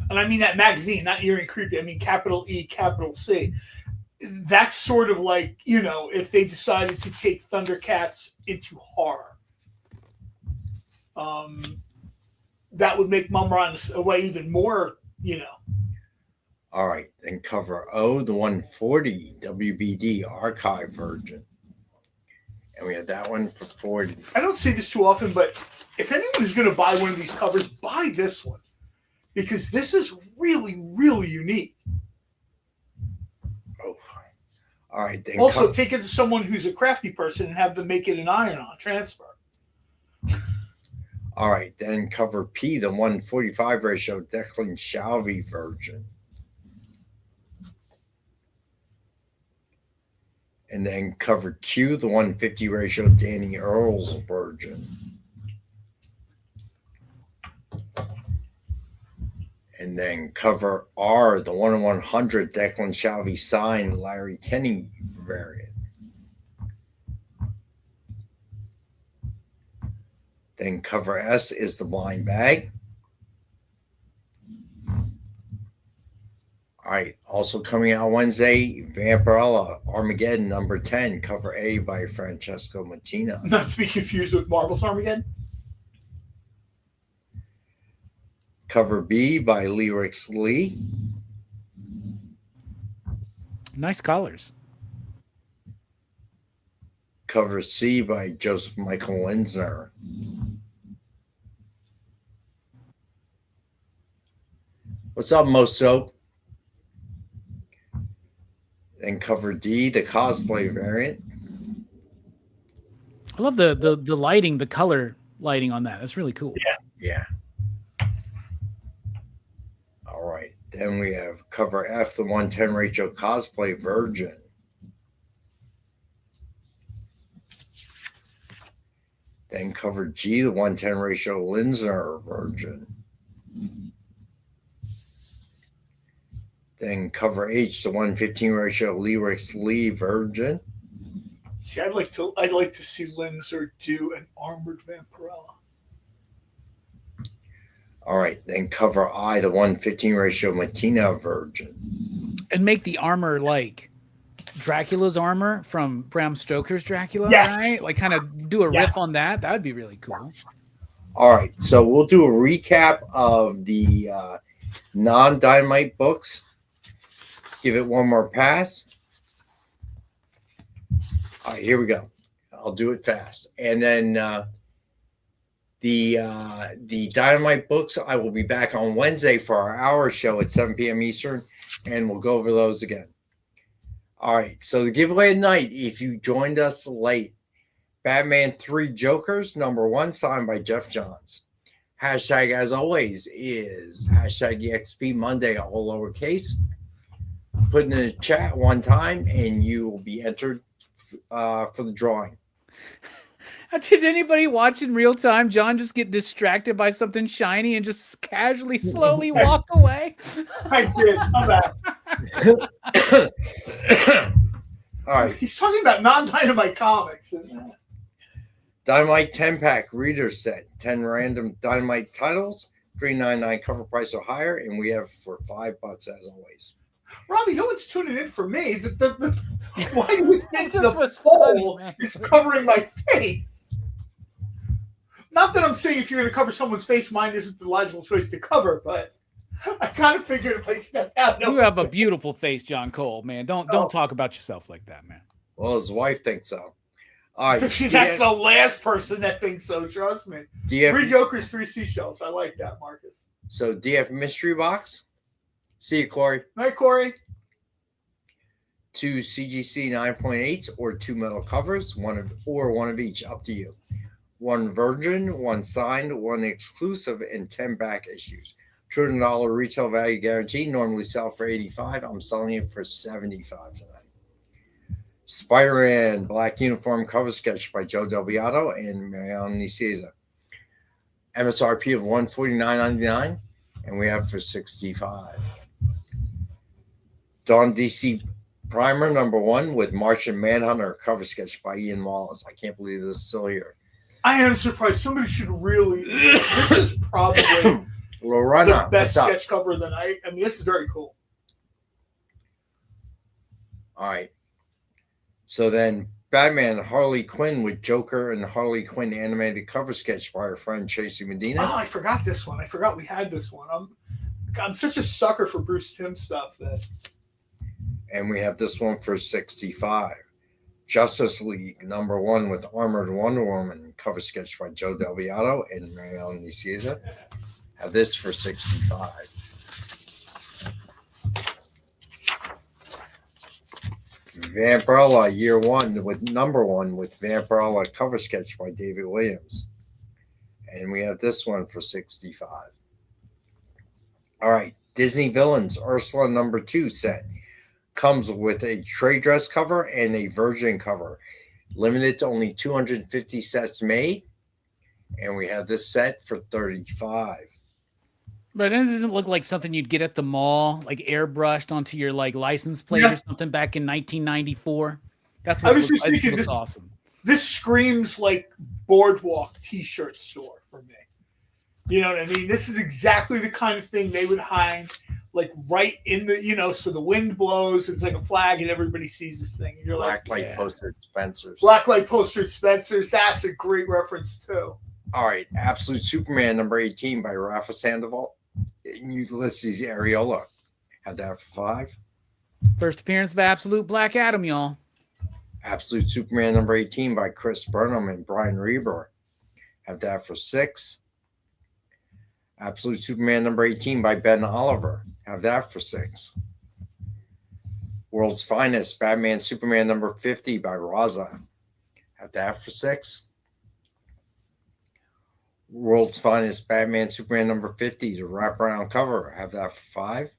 and I mean that magazine, not eerie and creepy. I mean capital E, capital C. That's sort of like, you know, if they decided to take Thundercats into horror. That would make Mumm-Ra a way even more, you know. All right. Then cover O, the 140 WBD archive version. And we have that one for 40. I don't say this too often, but if anyone is going to buy one of these covers, buy this one. Because this is really, really unique. Oh. All right. Then also, take it to someone who's a crafty person and have them make it an iron-on transfer. All right, then cover P, the 1:45 ratio Declan Shalvey version. And then cover Q, the 150 ratio Danny Earls version. And then cover R, the 1/100 Declan Shalvey signed Larry Kenny variant. Then cover S is the blind bag. All right, also coming out Wednesday, Vampirella, Armageddon number 10, cover A by Francesco Mattina. Not to be confused with Marvel's Armageddon. Cover B by Lyrics Lee. Nice colors. Cover C by Joseph Michael Linsner. What's up, Moso? Then cover D, the cosplay variant. I love the lighting, the color lighting on that. That's really cool. Yeah. All right. Then we have cover F, the 110 ratio cosplay virgin. Then cover G, the 110 ratio Linsner virgin. Then cover H, the 115 ratio Lyrics Lee virgin. See, I'd like to see Linsner do an armored Vampirella. All right. Then cover I, the 115 ratio Mattina virgin. And make the armor like Dracula's armor from Bram Stoker's Dracula, Yes. right? Like kind of do a riff on that. That would be really cool. All right. So we'll do a recap of the non-Dynamite books. Give it one more pass. All right, here we go. I'll do it fast. And then the Dynamite books, I will be back on Wednesday for our hour show at 7 p.m. Eastern, and we'll go over those again. All right, so the giveaway tonight, if you joined us late, Batman 3 Jokers, number 1, signed by Jeff Johns. Hashtag, as always, is hashtag EXP Monday, all lowercase. Put it in the chat one time, and you will be entered for the drawing. Did anybody watch in real time John just get distracted by something shiny and just casually, slowly walk away? I did. I'm back. All right. He's talking about non-Dynamite comics. Dynamite 10-pack reader set, 10 random Dynamite titles, $3.99 cover price or higher, and we have for $5 as always. Robbie, no one's tuning in for me. Why do you think the pole is covering my face? Not that I'm saying if you're going to cover someone's face, mine isn't the logical choice to cover, but I kind of figured if I stepped out. You have a beautiful face, John Cole, man. Don't talk about yourself like that, man. Well, his wife thinks so. All right. That's the last person that thinks so, trust me. 3 Jokers, 3 seashells. I like that, Marcus. So, do you have mystery box? See you, Corey. Night, Corey. 2 CGC 9.8s or 2 metal covers, one of each, up to you. 1 virgin, 1 signed, 1 exclusive, and 10 back issues. $200 retail value guarantee. Normally sell for $85. I'm selling it for $75 tonight. Spider-Man Black Uniform cover sketch by Joe Del Beato and Mariano Nicieza. MSRP of $149.99, and we have for $65. Dawn DC Primer number 1 with Martian Manhunter cover sketch by Ian Wallace. I can't believe this is still here. I am surprised. Somebody should really. This is probably Lorena, the best sketch cover of the night. I mean, this is very cool. All right. So then Batman Harley Quinn with Joker and Harley Quinn animated cover sketch by our friend Tracy Medina. Oh, I forgot this one. I forgot we had this one. I'm such a sucker for Bruce Timm stuff that. And we have this one for $65. Justice League number 1 with Armored Wonder Woman cover sketch by Joe Del Beato and Mariano Nicieza. Have this for $65. Vampirella Year 1 with number 1 with Vampirella cover sketch by David Williams. And we have this one for $65. All right. Disney Villains Ursula number 2 set. Comes with a trade dress cover and a virgin cover. Limited to only 250 sets made. And we have this set for $35. But it doesn't look like something you'd get at the mall, like airbrushed onto your like license plate or something back in 1994. That's what I was just thinking. looks awesome. This screams like Boardwalk T-shirt store for me. You know what I mean? This is exactly the kind of thing they would hang, like right in the, so the wind blows, it's like a flag, and everybody sees this thing. And you're Black like, light poster Spencer's. Black light poster Spencer's. That's a great reference too. All right, Absolute Superman number 18 by Rafa Sandoval and Ulysses Areola. Have that for 5. First appearance of Absolute Black Adam, y'all. Absolute Superman number 18 by Chris Burnham and Brian Reber. Have that for 6. Absolute Superman number 18 by Ben Oliver. Have that for 6. World's Finest Batman Superman number 50 by Raza. Have that for 6. World's Finest Batman Superman number 50, the wraparound cover. Have that for 5.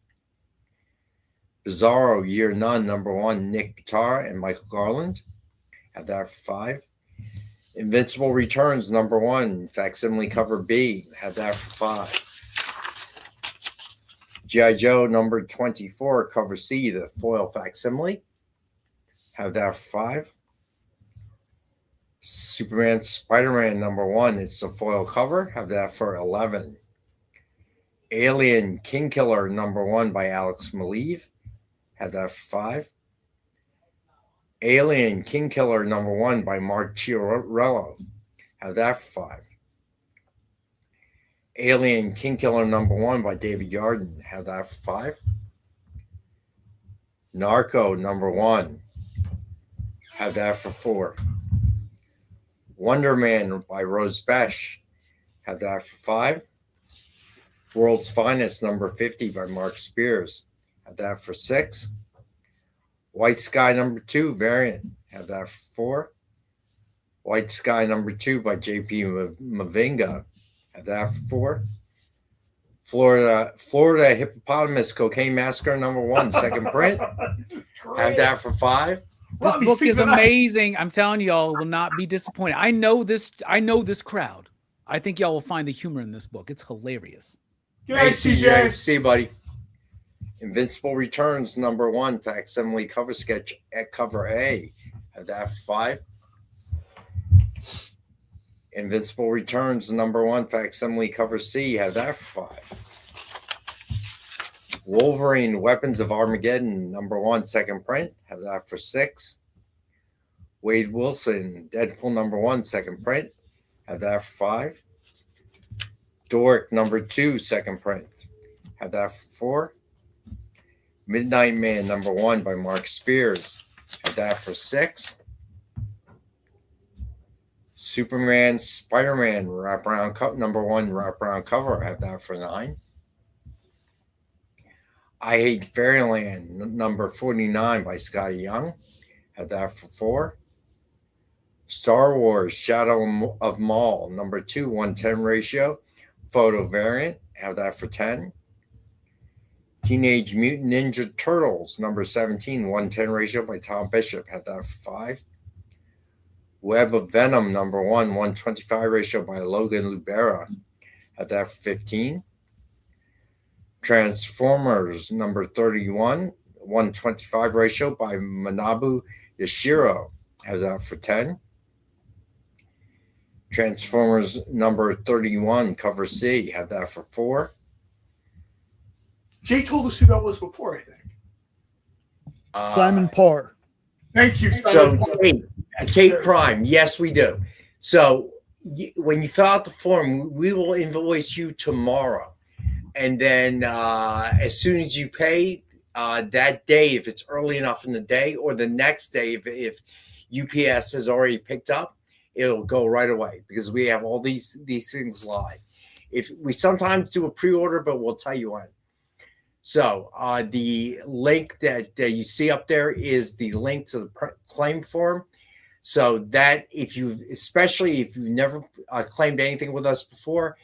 Bizarro Year None number 1, Nick Pitar and Michael Garland. Have that for 5. Invincible Returns number 1, facsimile cover B. Have that for 5. G.I. Joe number 24, cover C, the foil facsimile. Have that for 5. Superman Spider-Man number 1, it's the foil cover. Have that for 11. Alien King Killer number 1 by Alex Maleev. Have that for 5. Alien King Killer number 1 by Mark Chiarello. Have that for 5. Alien King Killer number 1 by David Yarden. Have that for 5. Narco number 1. Have that for 4. Wonder Man by Rose Besh. Have that for 5. World's Finest number 50 by Mark Spears. Have that for 6. White Sky number 2 variant. Have that for 4. White Sky number 2 by JP Mavinga. Have that for 4. Florida Hippopotamus Cocaine Massacre number 1, second print. Have that for 5. This book is amazing. I'm telling y'all, will not be disappointed. I know this crowd. I think y'all will find the humor in this book. It's hilarious. Hey, CJ. See you, buddy. Invincible Returns number 1, facsimile cover sketch at cover A. Have that for 5. Invincible Returns number 1, facsimile cover C. Have that for 5. Wolverine Weapons of Armageddon number 1, second print. Have that for 6. Wade Wilson Deadpool number 1, second print. Have that for 5. Doric number 2, second print. Have that for 4. Midnight Man number 1 by Mark Spears. Have that for 6. Superman Spider-Man wraparound number 1 wraparound cover. Have that for 9. I Hate Fairyland number 49 by Scotty Young. Have that for 4. Star Wars Shadow of Maul number 2, 1:10 ratio photo variant. Have that for 10. Teenage Mutant Ninja Turtles number 17, 1:10 ratio by Tom Bishop. Have that for 5. Web of Venom number 1, 1:25 ratio by Logan Lubera. Have that for 15. Transformers number 31, 1:25 ratio by Manabu Yashiro. Have that for 10. Transformers number 31, cover C. Have that for 4. Jay told us who that was before, I think. Simon Parr. Thank you. So, Kate Prime. Yes, we do. So, when you fill out the form, we will invoice you tomorrow. And then as soon as you pay that day, if it's early enough in the day, or the next day, if UPS has already picked up, it'll go right away because we have all these things live. If we sometimes do a pre-order, but we'll tell you when. So the link that you see up there is the link to the claim form. So that especially if you've never claimed anything with us before,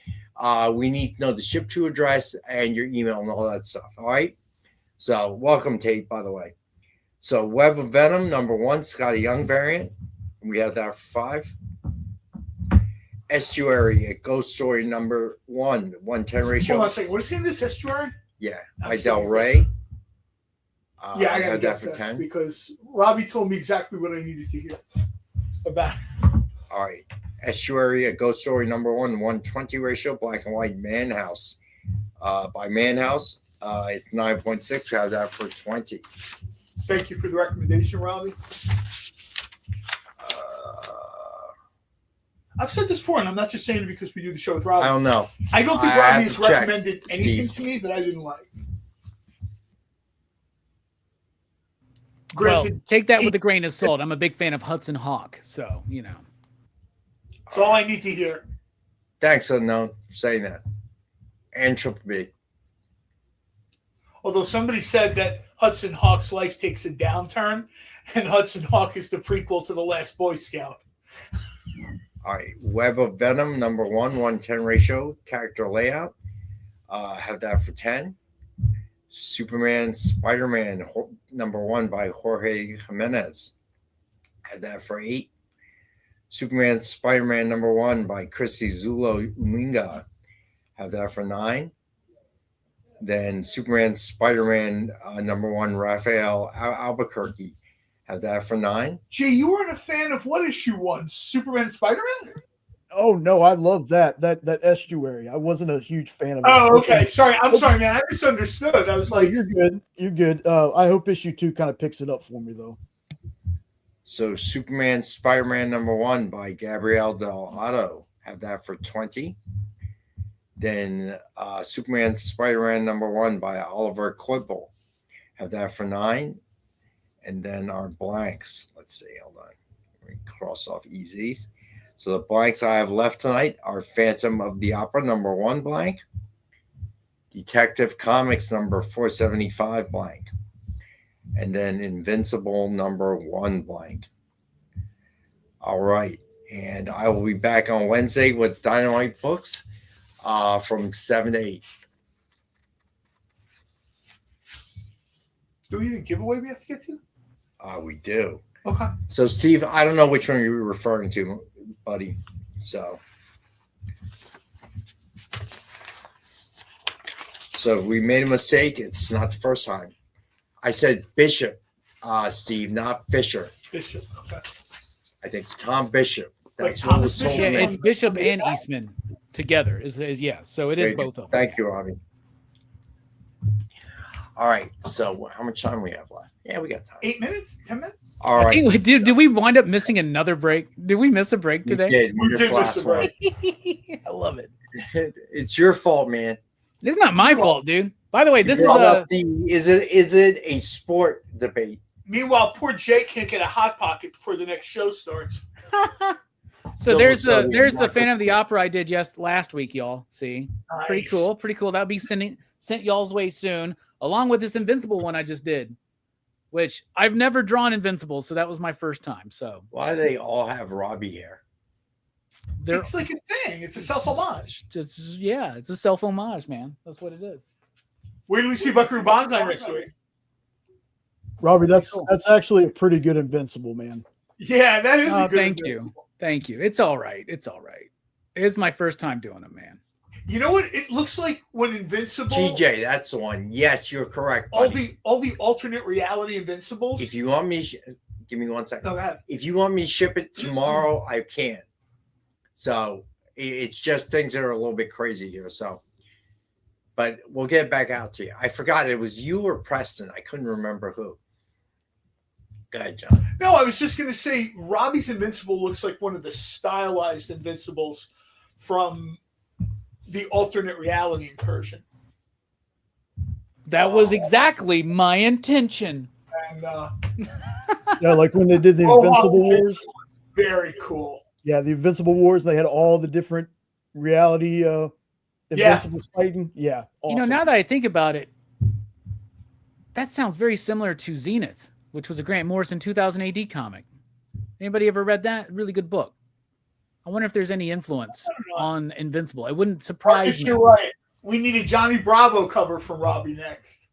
we need to know the ship to address and your email and all that stuff. All right. So welcome, Tate, by the way. So Web of Venom #1, Scotty Young variant. We have that for 5. Estuary, a Ghost Story #1, 110 ratio. Hold on a second. What is in this Estuary? Yeah, by Del Rey. Yeah, I gotta have get that for this 10. because Robbie told me exactly what I needed to hear about it. All right. Estuary, a Ghost Story #1, 120 ratio, black and white Manhouse. By Manhouse, it's 9.6. We have that for 20. Thank you for the recommendation, Robbie. I've said this before, and I'm not just saying it because we do the show with Robbie. I don't know. I don't think I Robbie have has to check, recommended anything Steve. to me that I didn't like. Well, Granted, take that with a grain of salt. I'm a big fan of Hudson Hawk, so you know. that's all I need to hear. Thanks, Unknown, for saying that. And Triple B. Although somebody said that Hudson Hawk's life takes a downturn, and Hudson Hawk is the prequel to The Last Boy Scout. All right. Web of Venom #1, 110 ratio, character layout. Have that for 10. Superman, Spider-Man #1 by Jorge Jimenez. Have that for 8. Superman, Spider-Man #1 by Christy Zulo Uminga. Have that for 9. Then Superman, Spider-Man #1, Raphael Albuquerque. Have that for 9. Jay, you weren't a fan of what issue 1? Superman and Spider-Man? Oh no, I love that Estuary. I wasn't a huge fan of it. Oh, okay. Sorry, I'm sorry, man. I misunderstood. I was like, you're good. You're good. I hope issue 2 kind of picks it up for me though. So Superman, Spider-Man #1 by Gabriel Del Otto. Have that for 20. Then Superman, Spider-Man #1 by Oliver Klippel. Have that for 9. And then our blanks. Let's see. Hold on. Let me cross off easies. So the blanks I have left tonight are Phantom of the Opera #1 blank, Detective Comics #475 blank, and then Invincible #1 blank. All right. And I will be back on Wednesday with Dynamite Books from 7 to 8. do we have a giveaway we have to get to? We do. Okay. So, Steve, I don't know which one you're referring to, buddy. So if we made a mistake, it's not the first time. I said Bishop, Steve, not Fisher. Bishop. Okay. I think Tom Bishop. That's Wait, what was Thomas told Bishop? me. It's Bishop and Eastman together. Is yeah. So it is Very both good. of them. Thank you, Robbie. All right. So how much time we have left? Yeah, we got time. 8 minutes? 10 minutes? All I right. think, did we wind up missing another break? Did we miss a break We today? did. We We missed did the miss last the one. break. I love it. It's your fault, man. It's not my fault, dude. By the way, this You is brought up is it a sport debate? Meanwhile, poor Jay can't get a Hot Pocket before the next show starts. so Still there's so the not Phantom of the good. Opera I did just last week, y'all. See, pretty Nice. cool, pretty cool. That'll be sent y'all's way soon, along with this Invincible one I just did, which I've never drawn Invincible, so that was my first time. So Why do they all have Robbie here? they're It's like a thing. It's a self-homage. just it's a self homage, man. That's what it is. Where do we see Buckaroo Banzai next week? Robbie, that's actually a pretty good Invincible, man. Yeah, that is Oh, a good thank you. Invincible. Thank you. It's all right. It's all right. It's my first time doing it, man. You know what? It looks like when Invincible, TJ, that's the one. Yes, you're correct. all Buddy. the alternate reality Invincibles. If you want me, give me 1 second. No, go ahead. If you want me to ship it tomorrow, I can. So it's just things that are a little bit crazy here. So, but we'll get it back out to you. I forgot it was you or Preston. I couldn't remember who. Go ahead, John. No, I was just going to say Robbie's Invincible looks like one of the stylized Invincibles from the alternate reality incursion. That was exactly my intention. And Yeah, like when they did the Oh, wow, Invincible Wars. Invincible was very cool. Yeah, the Invincible Wars. They had all the different reality Invincibles fighting. Yeah, You know, awesome. now that I think about it, that sounds very similar to Zenith, which was a Grant Morrison 2000 AD comic. Anybody ever read that? Really good book. I wonder if there's any influence on Invincible. It wouldn't surprise Marcus, me. you're right. We need a Johnny Bravo cover from Robbie next.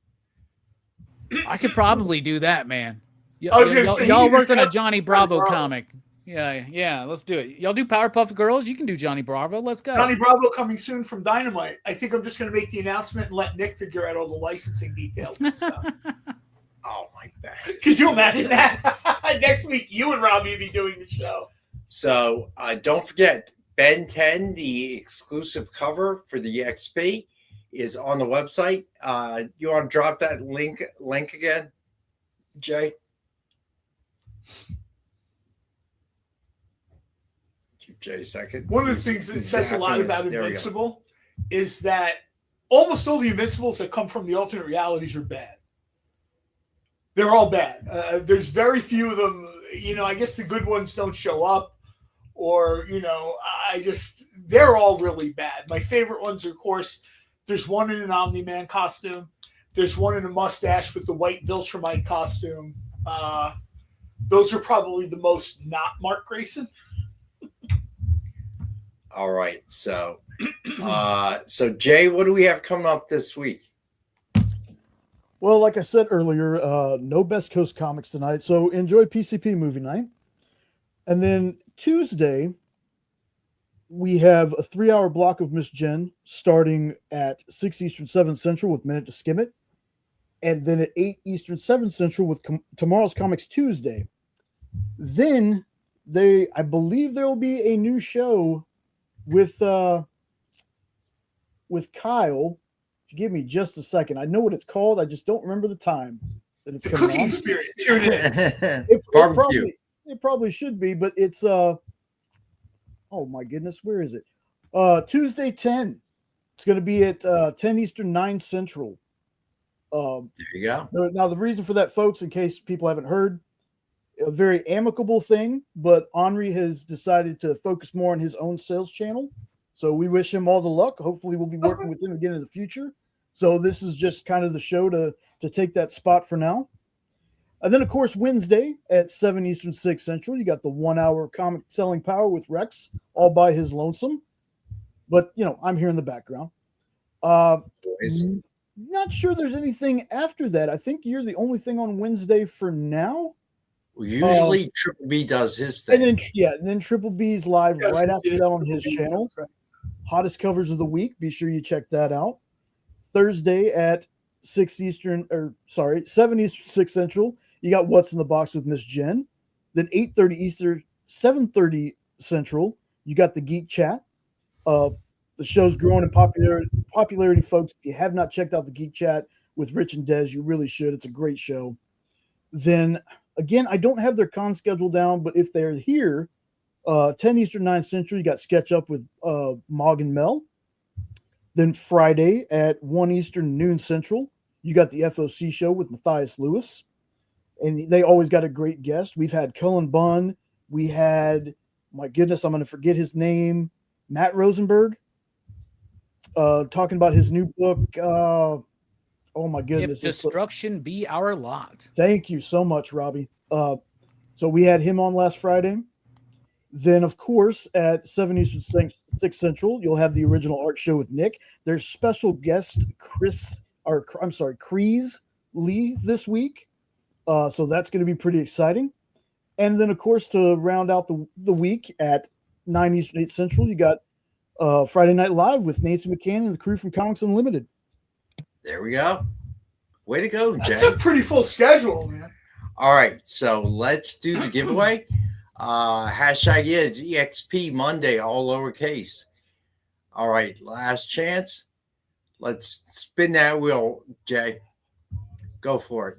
I could probably do that, man. Y'all work on a Johnny Bravo comic. Yeah, let's do it. Y'all do Powerpuff Girls? You can do Johnny Bravo. Let's go. Johnny Bravo coming soon from Dynamite. I think I'm just going to make the announcement and let Nick figure out all the licensing details and stuff. Oh, my God. Could you imagine that? Next week, you and Robbie will be doing the show. So don't forget, Ben 10, the exclusive cover for the XP, is on the website. You want to drop that link again, Jay? Give Jay a second. One of the things that says a lot about Invincible is that almost all the Invincibles that come from the alternate realities are bad. They're all bad. There's very few of them. I guess the good ones don't show up, or they're all really bad. My favorite ones are, of course, there's one in an Omni-Man costume. There's one in a mustache with the white Viltrumite costume. Those are probably the most not Mark Grayson. All right. So Jay, what do we have coming up this week? Well, like I said earlier, no Best Coast comics tonight. So enjoy PCP movie night. And then Tuesday, we have a 3-hour block of Miss Jen starting at 6 Eastern, 7 Central with Minute to Skim It. And then at 8 Eastern, 7 Central with Tomorrow's Comics Tuesday. Then I believe there will be a new show with Kyle. If you give me just a second, I know what it's called. I just don't remember the time that it's coming Cooking on. Experience. Here it is. It probably should be, but it's oh my goodness, where is it? Tuesday 10. It's going to be at 10 Eastern, 9 Central. There you go. Now the reason for that, folks, in case people haven't heard, a very amicable thing, but Henri has decided to focus more on his own sales channel. So we wish him all the luck. Hopefully we'll be working with him again in the future. So this is just kind of the show to take that spot for now. And then, of course, Wednesday at 7 Eastern, 6 Central, you got the 1-hour comic selling power with Rex, all by his lonesome. But, I'm here in the background. Not sure there's anything after that. I think you're the only thing on Wednesday for now. Well, usually Triple B does his thing. And then Triple B's live right after that on his channel. Hottest covers of the week. Be sure you check that out. Thursday at 7 Eastern, 6 Central. You got What's in the Box with Miss Jen. Then 8:30 Eastern, 7:30 Central. You got the Geek Chat. The show's growing in popularity, folks. If you have not checked out the Geek Chat with Rich and Des, you really should. It's a great show. Then, again, I don't have their con schedule down, but if they're here, 10 Eastern, 9 Central, you got Sketch Up with Mog and Mel. Then Friday at 1 Eastern, noon Central, you got the FOC show with Matthias Lewis. And they always got a great guest. We've had Cullen Bunn. We had, my goodness, I'm going to forget his name, Matt Rosenberg, talking about his new book. Oh, my goodness. If destruction be our lot. Thank you so much, Robbie. So we had him on last Friday. Then, of course, at 7 Eastern, 6 Central, you'll have the original art show with Nick. There's special guest Chris Lee this week. So that's going to be pretty exciting. And then, of course, to round out the week at 9 Eastern, 8 Central, you got Friday Night Live with Nancy McCann and the crew from Comics Unlimited. There we go. Way to go, Jay. That's a pretty full schedule, man. All right, so let's do the giveaway. Hashtag is EXP Monday, all lowercase. All right, last chance. Let's spin that wheel, Jay. Go for it.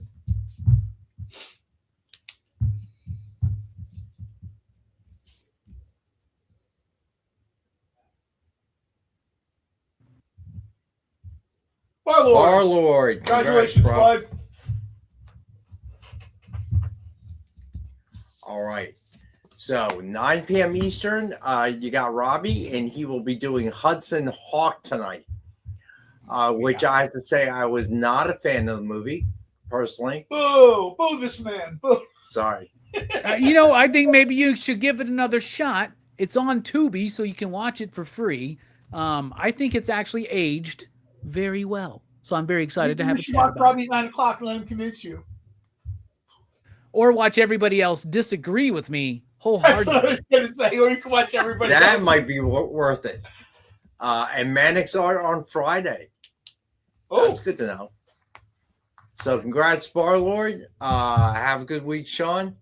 Barlord. Congratulations, bud. All right. So 9 p.m. Eastern, you got Robbie, and he will be doing Hudson Hawk tonight, which I have to say I was not a fan of the movie, personally. Boo! Boo this man. Boo. Sorry. I think maybe you should give it another shot. It's on Tubi, so you can watch it for free. I think it's actually aged very well. So I'm very excited to have a chat about Robbie 9 o'clock and let him convince you. or watch everybody else disagree with me That's what I wholeheartedly. was going to say. Or you can watch everybody. That else. might be worth it. And Mannix Art on Friday. Oh, that's good to know. So congrats, Barlord. Have a good week, Sean.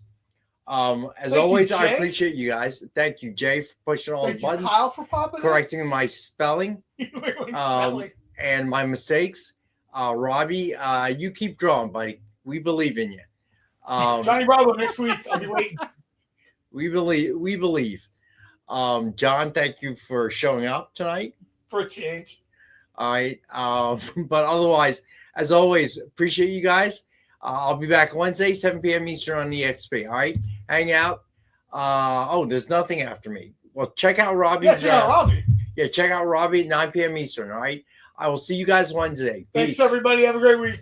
As Thank always, you, I Jay. appreciate you guys. Thank you, Jay, for pushing all Thank the you, buttons, Kyle, for popping in. correcting my spelling, Spelling. and my mistakes. Robbie, you keep drawing, buddy. We believe in you. Johnny Bravo next week. I'll be waiting. We believe. We believe. John, thank you for showing up tonight. For a change. All right. But otherwise, as always, appreciate you guys. I'll be back Wednesday, 7 p.m. Eastern on EXP. All right. Hang out. There's nothing after me. Well, check out Robbie's. Robbie. Yeah, check out Robbie at 9 p.m. Eastern. All right. I will see you guys Wednesday. Peace. Thanks, everybody. Have a great week.